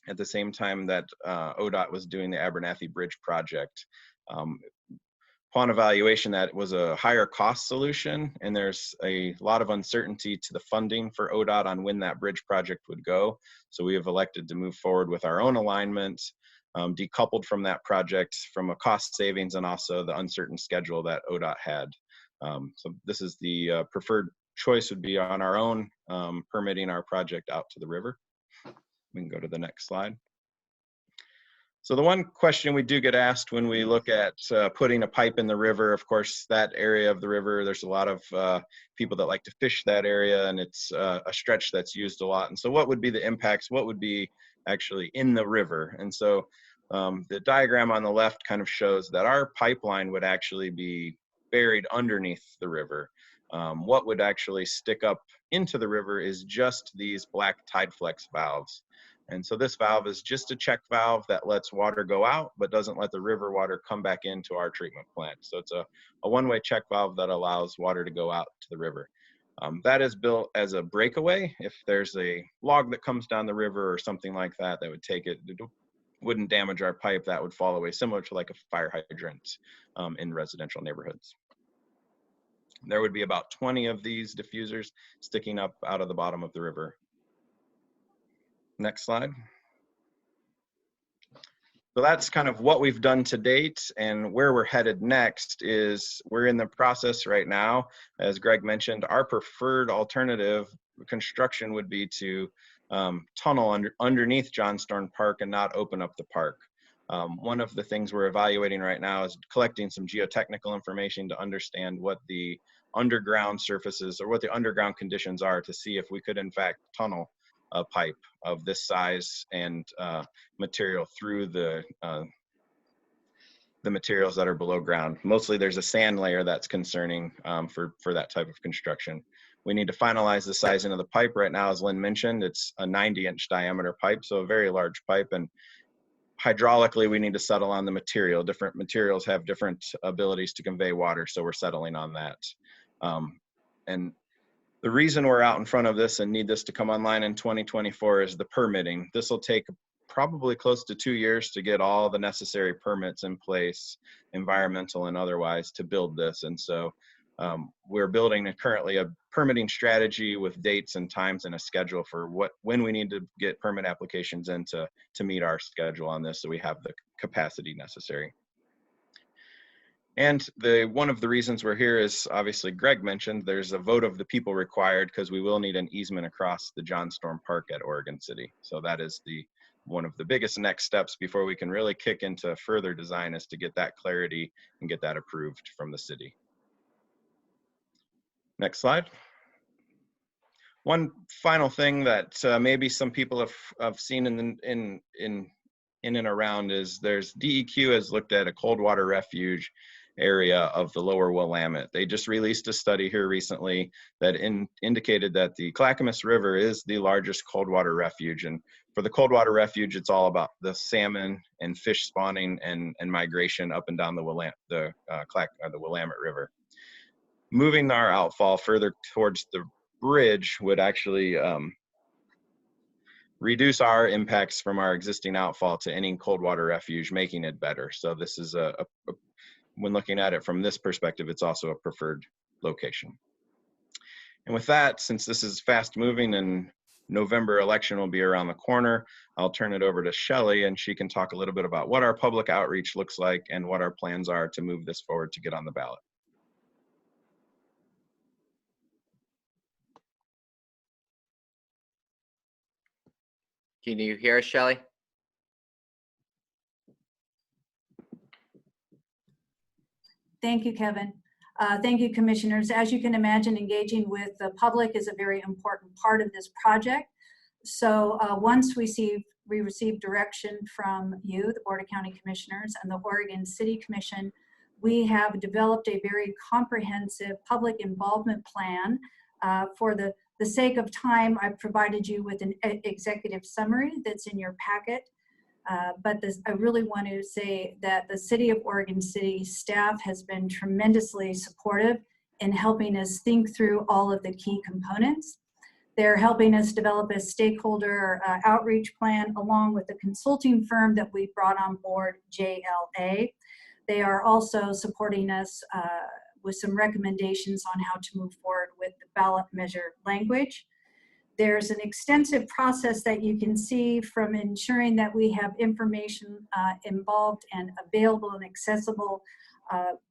at the same time that ODOT was doing the Abernathy Bridge project. Upon evaluation, that was a higher cost solution, and there's a lot of uncertainty to the funding for ODOT on when that bridge project would go. So we have elected to move forward with our own alignment, decoupled from that project from a cost savings and also the uncertain schedule that ODOT had. So this is the preferred choice would be on our own, permitting our project out to the river. We can go to the next slide. So the one question we do get asked when we look at putting a pipe in the river, of course, that area of the river, there's a lot of people that like to fish that area, and it's a stretch that's used a lot. And so what would be the impacts? What would be actually in the river? And so the diagram on the left kind of shows that our pipeline would actually be buried underneath the river. What would actually stick up into the river is just these black tide flex valves. And so this valve is just a check valve that lets water go out, but doesn't let the river water come back into our treatment plant. So it's a one-way check valve that allows water to go out to the river. That is built as a breakaway. If there's a log that comes down the river or something like that, that would take it, wouldn't damage our pipe, that would fall away, similar to like a fire hydrant in residential neighborhoods. There would be about 20 of these diffusers sticking up out of the bottom of the river. Next slide. So that's kind of what we've done to date, and where we're headed next is we're in the process right now. As Greg mentioned, our preferred alternative construction would be to tunnel underneath John Storm Park and not open up the park. One of the things we're evaluating right now is collecting some geotechnical information to understand what the underground surfaces or what the underground conditions are, to see if we could in fact tunnel a pipe of this size and material through the materials that are below ground. Mostly there's a sand layer that's concerning for that type of construction. We need to finalize the sizing of the pipe. Right now, as Lynn mentioned, it's a 90-inch diameter pipe, so a very large pipe, and hydraulically we need to settle on the material. Different materials have different abilities to convey water, so we're settling on that. And the reason we're out in front of this and need this to come online in 2024 is the permitting. This will take probably close to 2 years to get all the necessary permits in place, environmental and otherwise, to build this. And so we're building currently a permitting strategy with dates and times and a schedule for when we need to get permit applications in to meet our schedule on this, so we have the capacity necessary. And one of the reasons we're here is, obviously Greg mentioned, there's a vote of the people required, because we will need an easement across the John Storm Park at Oregon City. So that is one of the biggest next steps before we can really kick into further design, is to get that clarity and get that approved from the city. Next slide. One final thing that maybe some people have seen in and around is DEQ has looked at a cold water refuge area of the lower Willamette. They just released a study here recently that indicated that the Clackamas River is the largest cold water refuge. And for the cold water refuge, it's all about the salmon and fish spawning and migration up and down the Willamette River. Moving our outfall further towards the bridge would actually reduce our impacts from our existing outfall to any cold water refuge, making it better. So this is when looking at it from this perspective, it's also a preferred location. And with that, since this is fast moving and November election will be around the corner, I'll turn it over to Shelley, and she can talk a little bit about what our public outreach looks like and what our plans are to move this forward to get on the ballot. Can you hear us, Shelley? Thank you, Kevin. Thank you, commissioners. As you can imagine, engaging with the public is a very important part of this project. So once we receive direction from you, the Board of County Commissioners, and the Oregon City Commission, we have developed a very comprehensive public involvement plan. For the sake of time, I've provided you with an executive summary that's in your packet. But I really want to say that the City of Oregon City staff has been tremendously supportive in helping us think through all of the key components. They're helping us develop a stakeholder outreach plan along with the consulting firm that we brought on board, JLA. They are also supporting us with some recommendations on how to move forward with the ballot measure language. There's an extensive process that you can see, from ensuring that we have information involved and available and accessible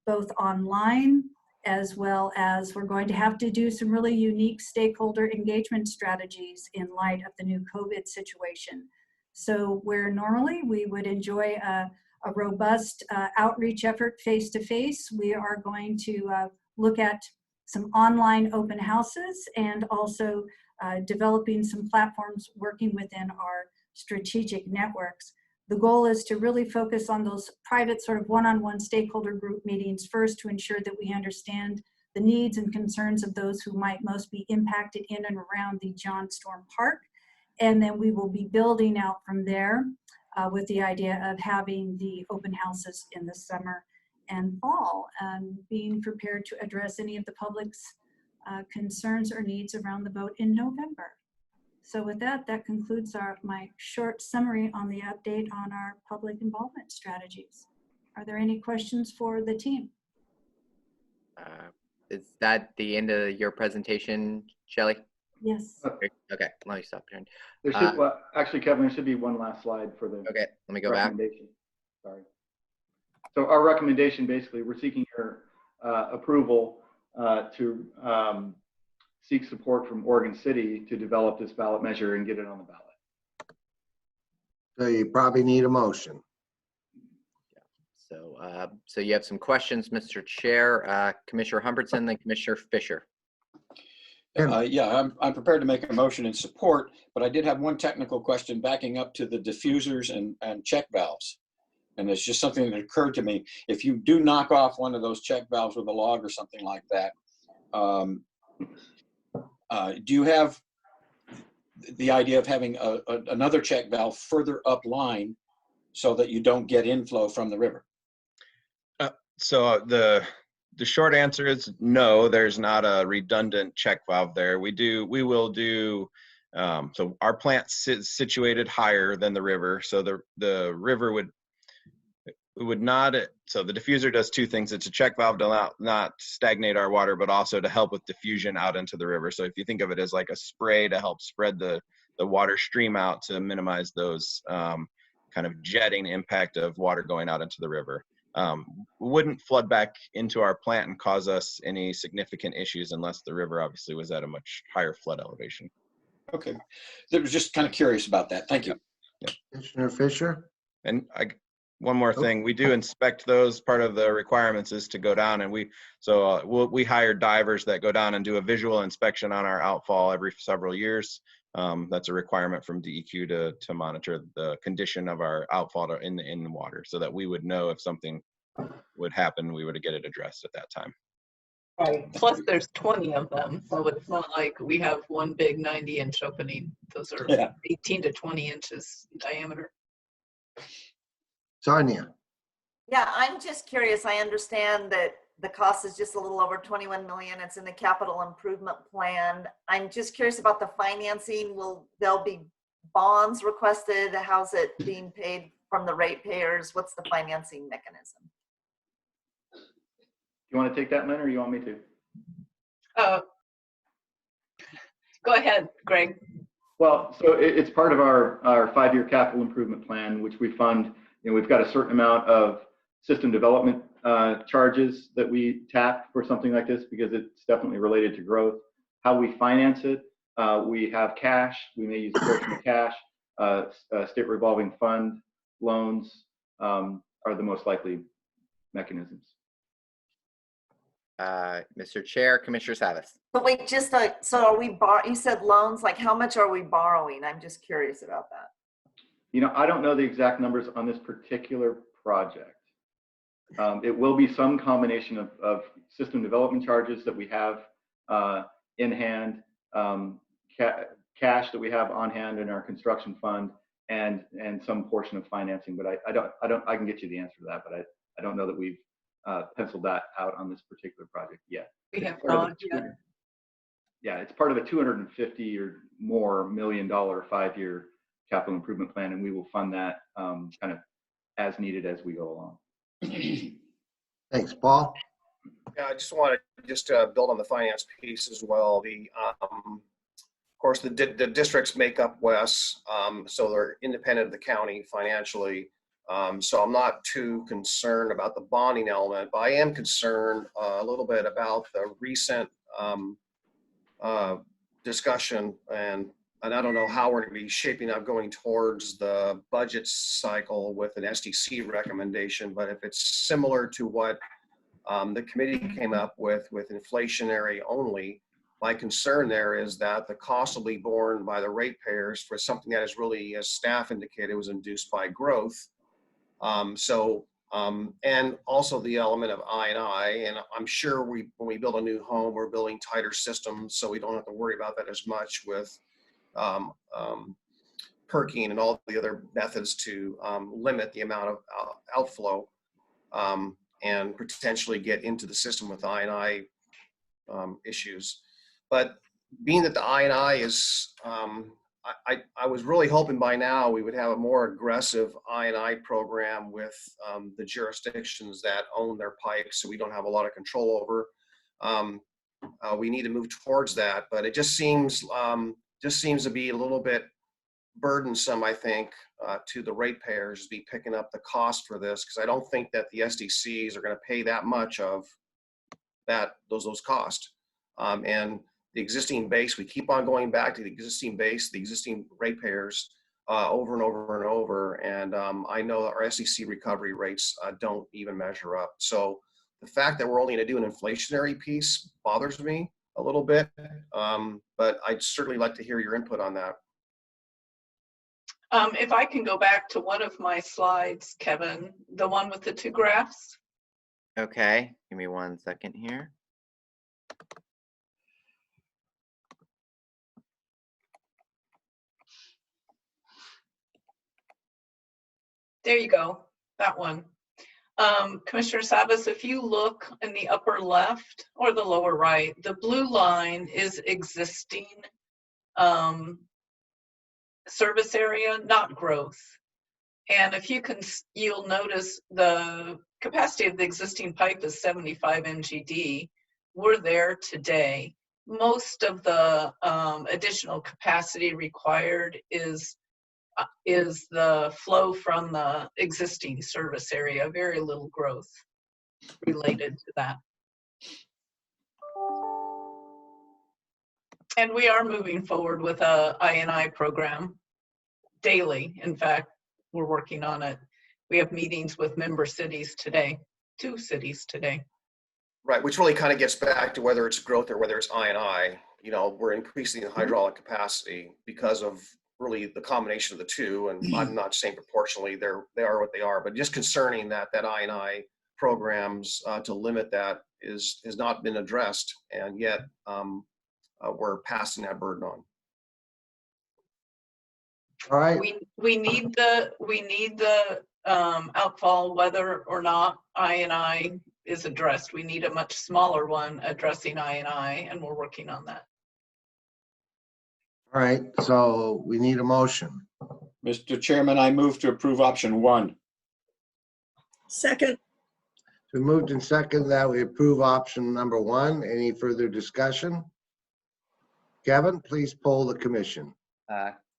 both online, as well as we're going to have to do some really unique stakeholder engagement strategies in light of the new COVID situation. So where normally we would enjoy a robust outreach effort face-to-face, we are going to look at some online open houses and also developing some platforms working within our strategic networks. The goal is to really focus on those private sort of one-on-one stakeholder group meetings first, to ensure that we understand the needs and concerns of those who might most be impacted in and around the John Storm Park. And then we will be building out from there with the idea of having the open houses in the summer and fall, and being prepared to address any of the public's concerns or needs around the vote in November. So with that, that concludes my short summary on the update on our public involvement strategies. Are there any questions for the team? Is that the end of your presentation, Shelley? Yes. Okay, let me stop here. There should, well, actually, Kevin, there should be one last slide for the okay, let me go back. Sorry. So our recommendation, basically, we're seeking your approval to seek support from Oregon City to develop this ballot measure and get it on the ballot. So you probably need a motion. So you have some questions, Mr. Chair. Commissioner Humbertson, then Commissioner Fisher. Yeah, I'm prepared to make a motion in support, but I did have one technical question backing up to the diffusers and check valves. And it's just something that occurred to me. If you do knock off one of those check valves with a log or something like that, do you have the idea of having another check valve further up line so that you don't get inflow from the river? So the short answer is no, there's not a redundant check valve there. We will do, so our plant's situated higher than the river. So the river would not, so the diffuser does two things. It's a check valve to not stagnate our water, but also to help with diffusion out into the river. So if you think of it as like a spray to help spread the water stream out to minimize those kind of jetting impact of water going out into the river. Wouldn't flood back into our plant and cause us any significant issues unless the river obviously was at a much higher flood elevation. Okay, I was just kind of curious about that. Thank you. Yeah. Commissioner Fisher? And one more thing, we do inspect those. Part of the requirements is to go down and we hire divers that go down and do a visual inspection on our outfall every several years. That's a requirement from DEQ to monitor the condition of our outfall in the water so that we would know if something would happen, we would get it addressed at that time. Right. Plus there's 20 of them. So it's not like we have one big 90-inch opening. Those are 18 to 20 inches in diameter. Sonia? Yeah, I'm just curious. I understand that the cost is just a little over 21 million. It's in the capital improvement plan. I'm just curious about the financing. There'll be bonds requested? How's it being paid from the ratepayers? What's the financing mechanism? You want to take that, Lynn, or you want me to? Go ahead, Greg. Well, so it's part of our 5-year capital improvement plan, which we fund. We've got a certain amount of system development charges that we tap for something like this because it's definitely related to growth. How we finance it, we have cash. We may use a portion of cash. State revolving fund loans are the most likely mechanisms. Mr. Chair, Commissioner Savas. But wait, so are we you said loans, like how much are we borrowing? I'm just curious about that. I don't know the exact numbers on this particular project. It will be some combination of system development charges that we have in hand, cash that we have on hand in our construction fund, and some portion of financing. But I can get you the answer to that, but I don't know that we've penciled that out on this particular project yet. We have not yet. Yeah, it's part of a $250 or more million 5-year capital improvement plan, and we will fund that kind of as needed as we go along. Thanks, Paul. Yeah, I just want to build on the finance piece as well. Of course, the districts make up WES, so they're independent of the county financially. So I'm not too concerned about the bonding element, but I am concerned a little bit about the recent discussion, and I don't know how we're going to be shaping up going towards the budget cycle with an SDC recommendation, but if it's similar to what the committee came up with inflationary only, my concern there is that the cost will be borne by the ratepayers for something that is really, as staff indicated, was induced by growth. And also the element of I&I, and I'm sure when we build a new home, we're building tighter systems, so we don't have to worry about that as much with perking and all the other methods to limit the amount of outflow and potentially get into the system with I&I issues. But being that the I&I is, I was really hoping by now we would have a more aggressive I&I program with the jurisdictions that own their pipes, so we don't have a lot of control over. We need to move towards that, but it just seems to be a little bit burdensome, I think, to the ratepayers to be picking up the cost for this, because I don't think that the SDCs are going to pay that much of those costs. And the existing base, we keep on going back to the existing base, the existing ratepayers over and over and over. And I know our SEC recovery rates don't even measure up. So the fact that we're only going to do an inflationary piece bothers me a little bit, but I'd certainly like to hear your input on that. If I can go back to one of my slides, Kevin, the one with the 2 graphs. Okay, give me 1 second here. There you go, that one. Commissioner Savas, if you look in the upper left or the lower right, the blue line is existing service area, not growth. And if you can, you'll notice the capacity of the existing pipe is 75 MGD. We're there today. Most of the additional capacity required is the flow from the existing service area, very little growth related to that. And we are moving forward with a I&I program daily. In fact, we're working on it. We have meetings with member cities today, 2 cities today. Right, which really kind of gets back to whether it's growth or whether it's I&I. You know, we're increasing the hydraulic capacity because of really the combination of the two, and I'm not saying proportionally they are what they are, but just concerning that I&I programs to limit that has not been addressed, and yet we're passing that burden on. All right. We need the outfall whether or not I&I is addressed. We need a much smaller one addressing I&I, and we're working on that. All right, so we need a motion. Mr. Chairman, I move to approve option 1. Second. We moved in second that we approve option number 1. Any further discussion? Kevin, please poll the commission.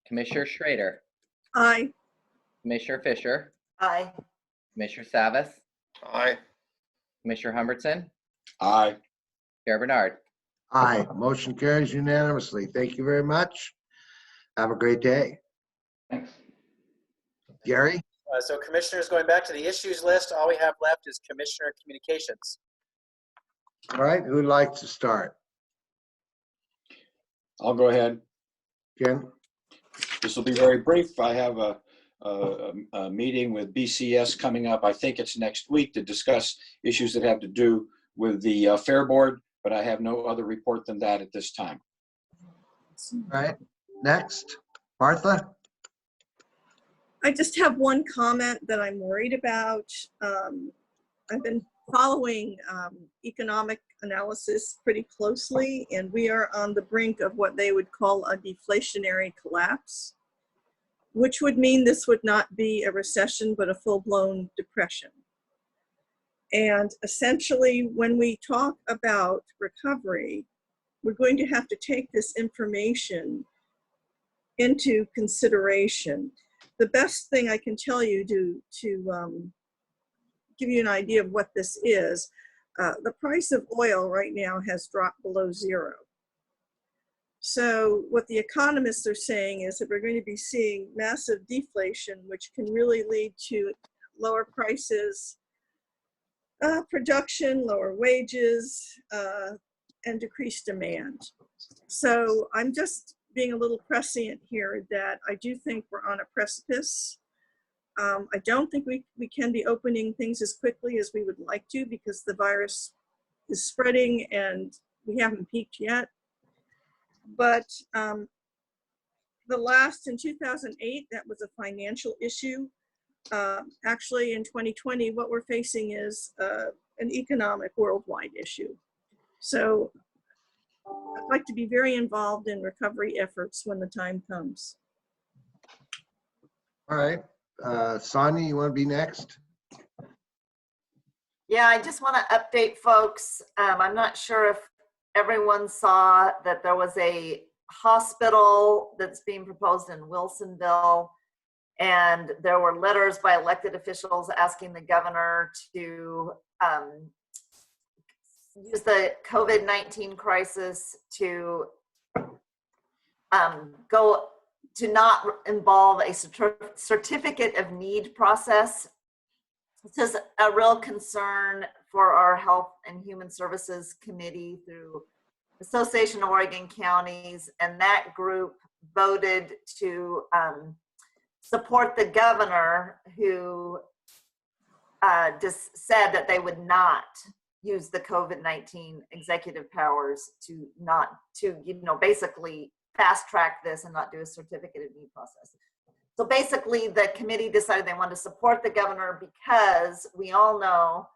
Commissioner Schrader. Aye. Commissioner Fisher. Aye. Commissioner Savas. Aye. Commissioner Humbertson. Aye. Chair Bernard. Aye, motion carries unanimously. Thank you very much. Have a great day. Thanks. Gary? So commissioners, going back to the issues list, all we have left is commissioner communications. All right, who'd like to start? I'll go ahead. Ken? This will be very brief. I have a meeting with BCS coming up. I think it's next week to discuss issues that have to do with the Fair Board, but I have no other report than that at this time. All right, next, Martha? I just have one comment that I'm worried about. I've been following economic analysis pretty closely, and we are on the brink of what they would call a deflationary collapse, which would mean this would not be a recession, but a full-blown depression. And essentially, when we talk about recovery, we're going to have to take this information into consideration. The best thing I can tell you to give you an idea of what this is, the price of oil right now has dropped below 0. So what the economists are saying is that we're going to be seeing massive deflation, which can really lead to lower prices, production, lower wages, and decreased demand. So I'm just being a little prescient here that I do think we're on a precipice. I don't think we can be opening things as quickly as we would like to because the virus is spreading and we haven't peaked yet. But the last in 2008, that was a financial issue. Actually, in 2020, what we're facing is an economic worldwide issue. So I'd like to be very involved in recovery efforts when the time comes. All right, Sonia, you want to be next? Yeah, I just want to update folks. I'm not sure if everyone saw that there was a hospital that's being proposed in Wilsonville, and there were letters by elected officials asking the governor to use the COVID-19 crisis to go to not involve a certificate of need process. This is a real concern for our Health and Human Services Committee through Association of Oregon Counties, and that group voted to support the governor, who just said that they would not use the COVID-19 executive powers to basically fast track this and not do a certificate of need process. So basically the committee decided they wanted to support the governor because we all know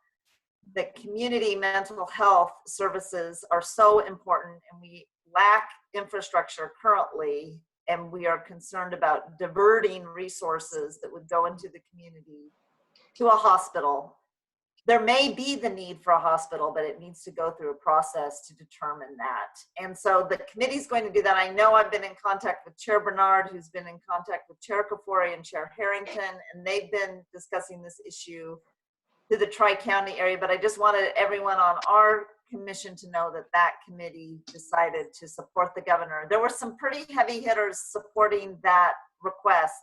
that community mental health services are so important, and we lack infrastructure currently, and we are concerned about diverting resources that would go into the community to a hospital. There may be the need for a hospital, but it needs to go through a process to determine that. And so the committee's going to do that. I know I've been in contact with Chair Bernard, who's been in contact with Chair Kafori and Chair Harrington, and they've been discussing this issue to the Tri-County area, but I just wanted everyone on our commission to know that that committee decided to support the governor. There were some pretty heavy hitters supporting that request.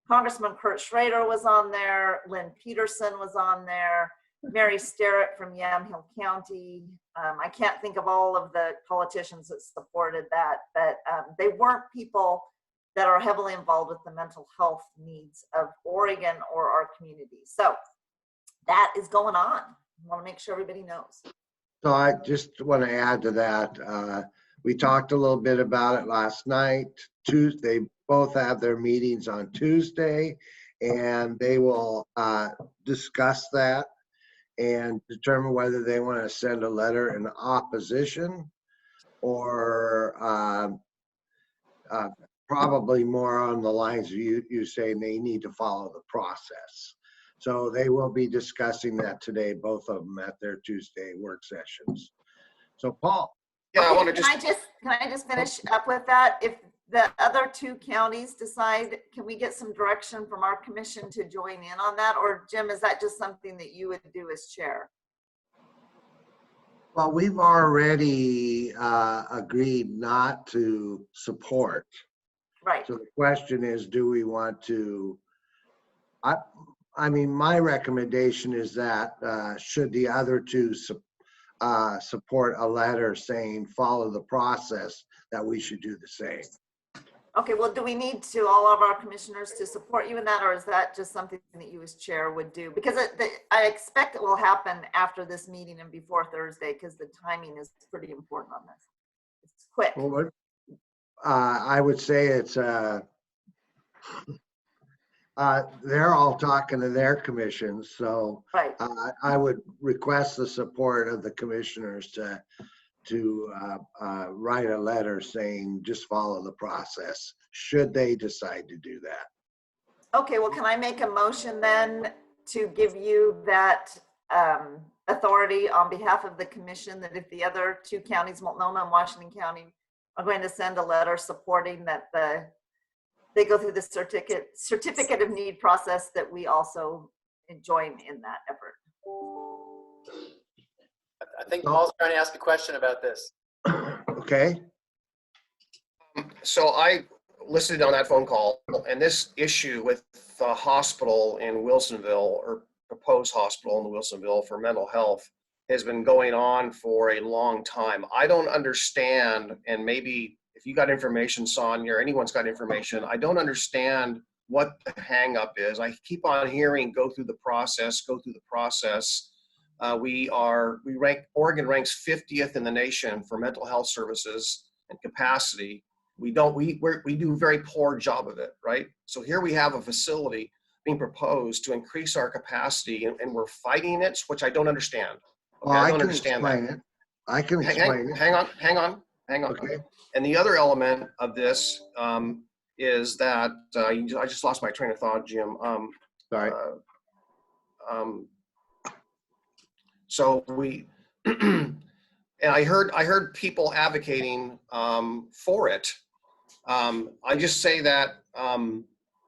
Congressman Kurt Schrader was on there, Lynn Peterson was on there, Mary Sterrett from Yamhill County. I can't think of all of the politicians that supported that, but they weren't people that are heavily involved with the mental health needs of Oregon or our community. So that is going on. I want to make sure everybody knows. So I just want to add to that. We talked a little bit about it last night. Tuesday, both have their meetings on Tuesday, and they will discuss that and determine whether they want to send a letter in opposition or probably more on the lines of you saying they need to follow the process. So they will be discussing that today, both of them at their Tuesday work sessions. So Paul. Yeah, I want to Can I just finish up with that? If the other two counties decide, can we get some direction from our commission to join in on that? Or Jim, is that just something that you would do as chair? Well, we've already agreed not to support. Right. So the question is, do we want to, I mean, my recommendation is that should the other two support a letter saying follow the process, that we should do the same. Okay, well, do we need to all of our commissioners to support you in that, or is that just something that you as chair would do? Because I expect it will happen after this meeting and before Thursday, because the timing is pretty important on this. It's quick. Well, I would say it's they're all talking to their commissions, so right. I would request the support of the commissioners to write a letter saying just follow the process, should they decide to do that. Okay, well, can I make a motion then to give you that authority on behalf of the commission, that if the other two counties, Multnomah and Washington County, are going to send a letter supporting that they go through the certificate of need process, that we also join in that effort. I think Paul's trying to ask a question about this. Okay. So I listened on that phone call, and this issue with the hospital in Wilsonville, or proposed hospital in Wilsonville for mental health, has been going on for a long time. I don't understand, and maybe if you got information, Sonia, or anyone's got information, I don't understand what the hang up is. I keep on hearing go through the process, go through the process. Oregon ranks 50th in the nation for mental health services and capacity. We do a very poor job of it, right? So here we have a facility being proposed to increase our capacity, and we're fighting it, which I don't understand. Okay, Well, I don't understand that. I can explain it. Hang on. Okay. And the other element of this is that I just lost my train of thought, Jim. Sorry. So we, and I heard people advocating for it. I just say that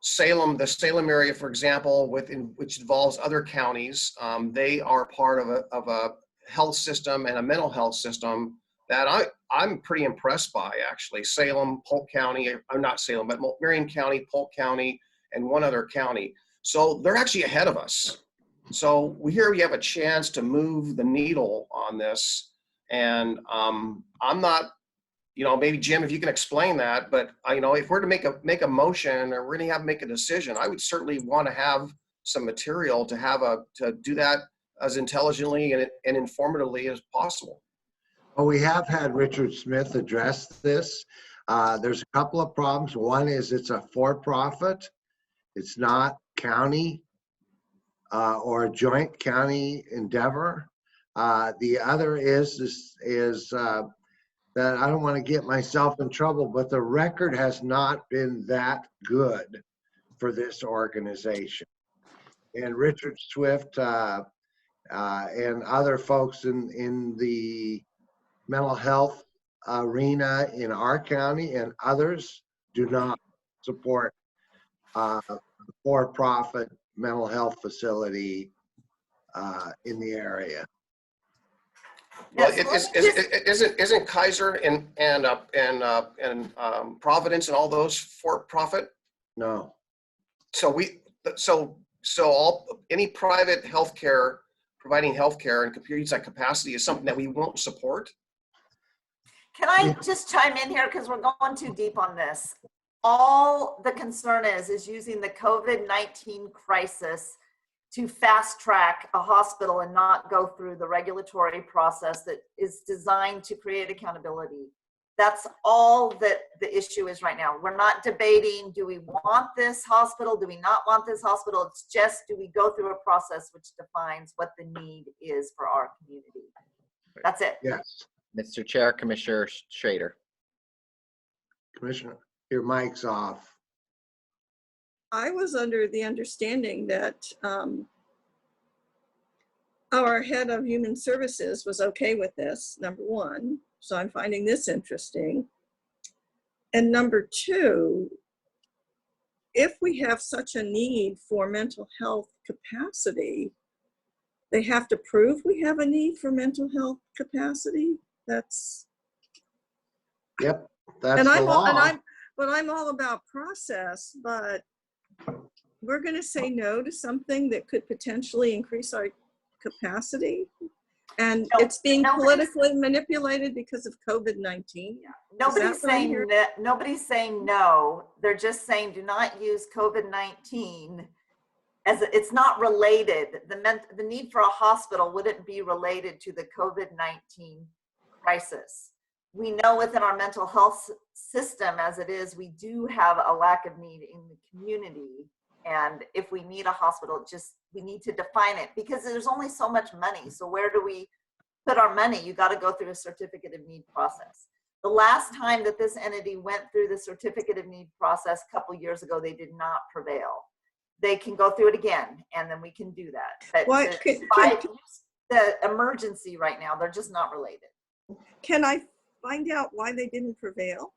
Salem, the Salem area, for example, which involves other counties, they are part of a health system and a mental health system that I'm pretty impressed by, actually. Salem, Polk County, I'm not Salem, but Marion County, Polk County, and one other county. So they're actually ahead of us. So here we have a chance to move the needle on this. And I'm not, maybe Jim, if you can explain that, but if we're to make a motion or we're going to have to make a decision, I would certainly want to have some material to do that as intelligently and informatively as possible. Well, we have had Richard Smith address this. There's a couple of problems. One is it's a for-profit. It's not county or a joint county endeavor. The other is that I don't want to get myself in trouble, but the record has not been that good for this organization. And Richard Swift and other folks in the mental health arena in our county and others do not support for-profit mental health facility in the area. Well, isn't Kaiser and Providence and all those for-profit? No. So any private healthcare providing healthcare and computer science capacity is something that we won't support. Can I just chime in here because we're going too deep on this? All the concern is using the COVID-19 crisis to fast track a hospital and not go through the regulatory process that is designed to create accountability. That's all that the issue is right now. We're not debating, do we want this hospital? Do we not want this hospital? It's just, do we go through a process which defines what the need is for our community? That's it. Yes. Mr. Chair, Commissioner Schrader. Commissioner, your mic's off. I was under the understanding that our head of human services was okay with this, number one. So I'm finding this interesting. And number two, if we have such a need for mental health capacity, they have to prove we have a need for mental health capacity. That's. Yep, that's the law. I'm all about process, but we're going to say no to something that could potentially increase our capacity, and it's being politically manipulated because of COVID-19. Nobody's saying that. Nobody's saying no. They're just saying do not use COVID-19 as it's not related. The need for a hospital wouldn't be related to the COVID-19 crisis. We know within our mental health system as it is, we do have a lack of need in the community. And if we need a hospital, we need to define it because there's only so much money. So where do we put our money? You got to go through a certificate of need process. The last time that this entity went through the certificate of need process a couple years ago, they did not prevail. They can go through it again, and then we can do that. But the emergency right now, they're just not related. Can I find out why they didn't prevail?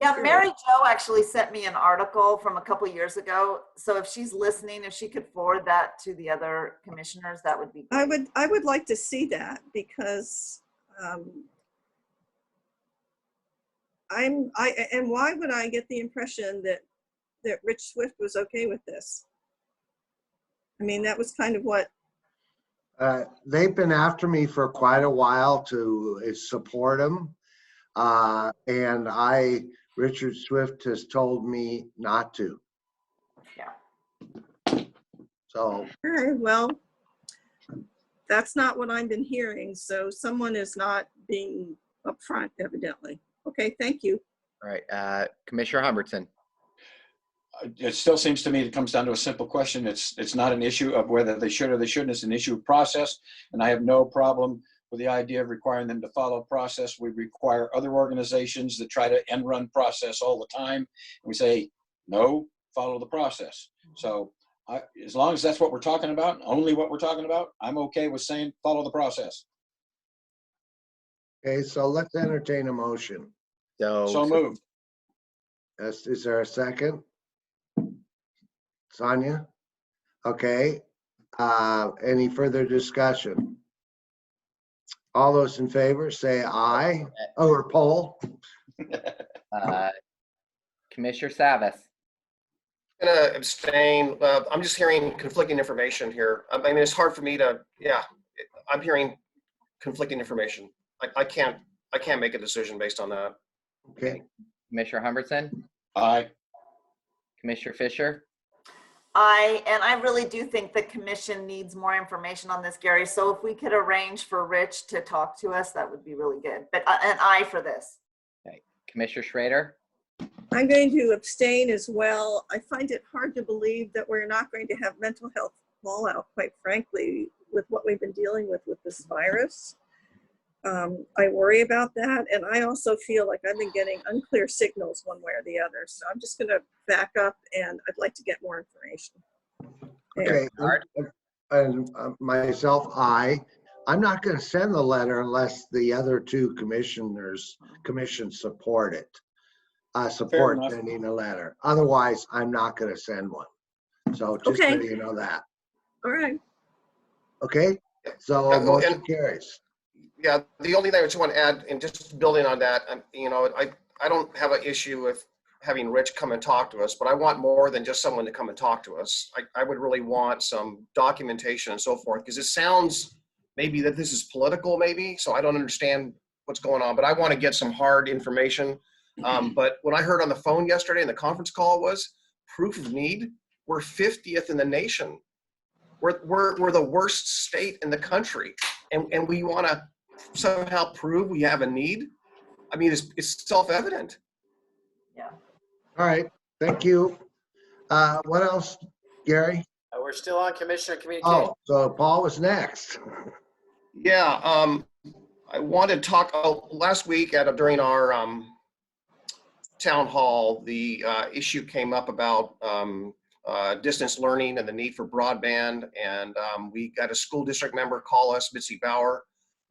Yeah, Mary Jo actually sent me an article from a couple of years ago. So if she's listening, if she could forward that to the other commissioners, that would be great. I would like to see that because and why would I get the impression that Rich Swift was okay with this? I mean, that was kind of what. They've been after me for quite a while to support them. And Richard Swift has told me not to. Yeah. All So. right, well, that's not what I've been hearing. So someone is not being upfront, evidently. Okay, thank you. All right, Commissioner Humbertson. It still seems to me it comes down to a simple question. It's not an issue of whether they should or they shouldn't. It's an issue of process, and I have no problem with the idea of requiring them to follow process. We require other organizations that try to end run process all the time. And we say, no, follow the process. So as long as that's what we're talking about, only what we're talking about, I'm okay with saying follow the process. Okay, so let's entertain a motion. So moved. Is there a second? Sonia? Okay. Any further discussion? All those in favor, say aye. Or poll. Commissioner Savas. I'm gonna abstain. I'm just hearing conflicting information here. I mean, it's hard for me to, yeah, I'm hearing conflicting information. I can't make a decision based on that. Okay. Commissioner Humbertson. Aye. Commissioner Fisher. And I really do think the commission needs more information on this, Gary. So if we could arrange for Rich to talk to us, that would be really good. But an aye for this. Okay. Commissioner Schrader. I'm going to abstain as well. I find it hard to believe that we're not going to have mental health fallout, quite frankly, with what we've been dealing with this virus. I worry about that. And I also feel like I've been getting unclear signals one way or the other. So I'm just going to back up and I'd like to get more information. Okay. And myself, I'm not going to send the letter unless the other two commissions support it. Support sending a letter. Otherwise, I'm not going to send one. So just so you know that. All right. Okay. So motion carries. Yeah, the only thing I just want to add, and just building on that, you know, I don't have an issue with having Rich come and talk to us, but I want more than just someone to come and talk to us. I would really want some documentation and so forth, because it sounds maybe that this is political, maybe, so I don't understand what's going on, but I want to get some hard information. But what I heard on the phone yesterday in the conference call was proof of need. We're 50th in the nation. We're the worst state in the country, and we want to somehow prove we have a need. I mean, it's self-evident. Yeah. All right. Thank you. What else, Gary? We're still on Commissioner Communication. Oh, so Paul was next. Yeah. I wanted to talk last week during our town hall, the issue came up about distance learning and the need for broadband. And we got a school district member call us, Mitzi Bauer.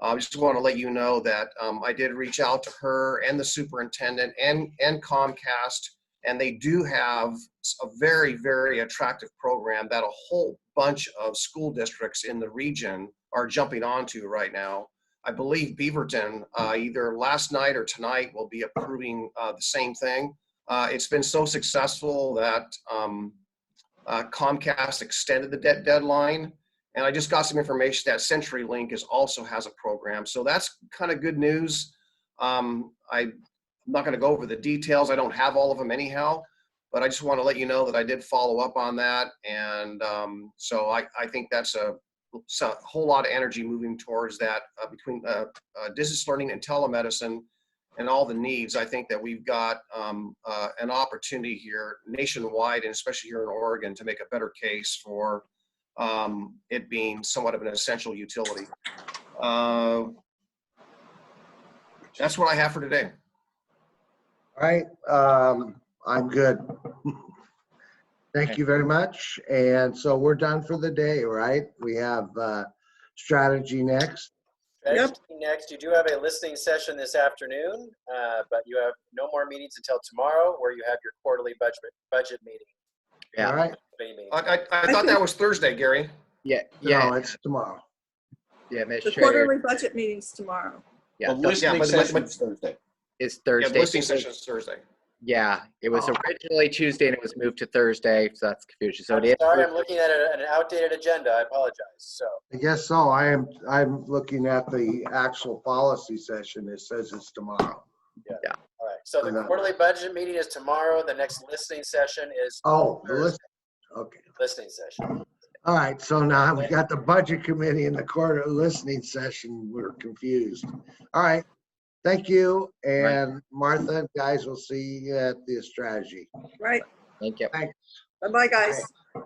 I just want to let you know that I did reach out to her and the superintendent and Comcast, and they do have a very, very attractive program that a whole bunch of school districts in the region are jumping onto right now. I believe Beaverton, either last night or tonight, will be approving the same thing. It's been so successful that Comcast extended the deadline. And I just got some information that CenturyLink also has a program. So that's kind of good news. I'm not going to go over the details. I don't have all of them anyhow, but I just want to let you know that I did follow up on that. And so I think that's a whole lot of energy moving towards that between distance learning and telemedicine and all the needs. I think that we've got an opportunity here nationwide, and especially here in Oregon, to make a better case for it being somewhat of an essential utility. That's what I have for today. All right. I'm good. Thank you very much. And so we're done for the day, right? We have strategy next. Strategy next. You do have a listening session this afternoon, but you have no more meetings until tomorrow, where you have your quarterly budget meeting. Yeah. All right. I thought that was Thursday, Gary. Yeah. No, it's tomorrow. Yeah, Ms. The Schrader. quarterly budget meeting's tomorrow. Yeah. The listening session is Thursday. It's Yeah, Thursday. the listening session is Thursday. Yeah, it was originally Tuesday and it was moved to Thursday, so that's confusion. So I'm sorry, I'm looking at an outdated agenda. I apologize. So I guess so. I'm looking at the actual policy session. It says it's tomorrow. Yeah. All right. So the quarterly budget meeting is tomorrow. The next listening session is Thursday. Okay. Listening session. All right. So now we got the budget committee and the quarter listening session. We're confused. All right. Thank you. And Martha, guys, we'll see you at the strategy. Right. Thank you. Thanks. Bye-bye, guys. Bye.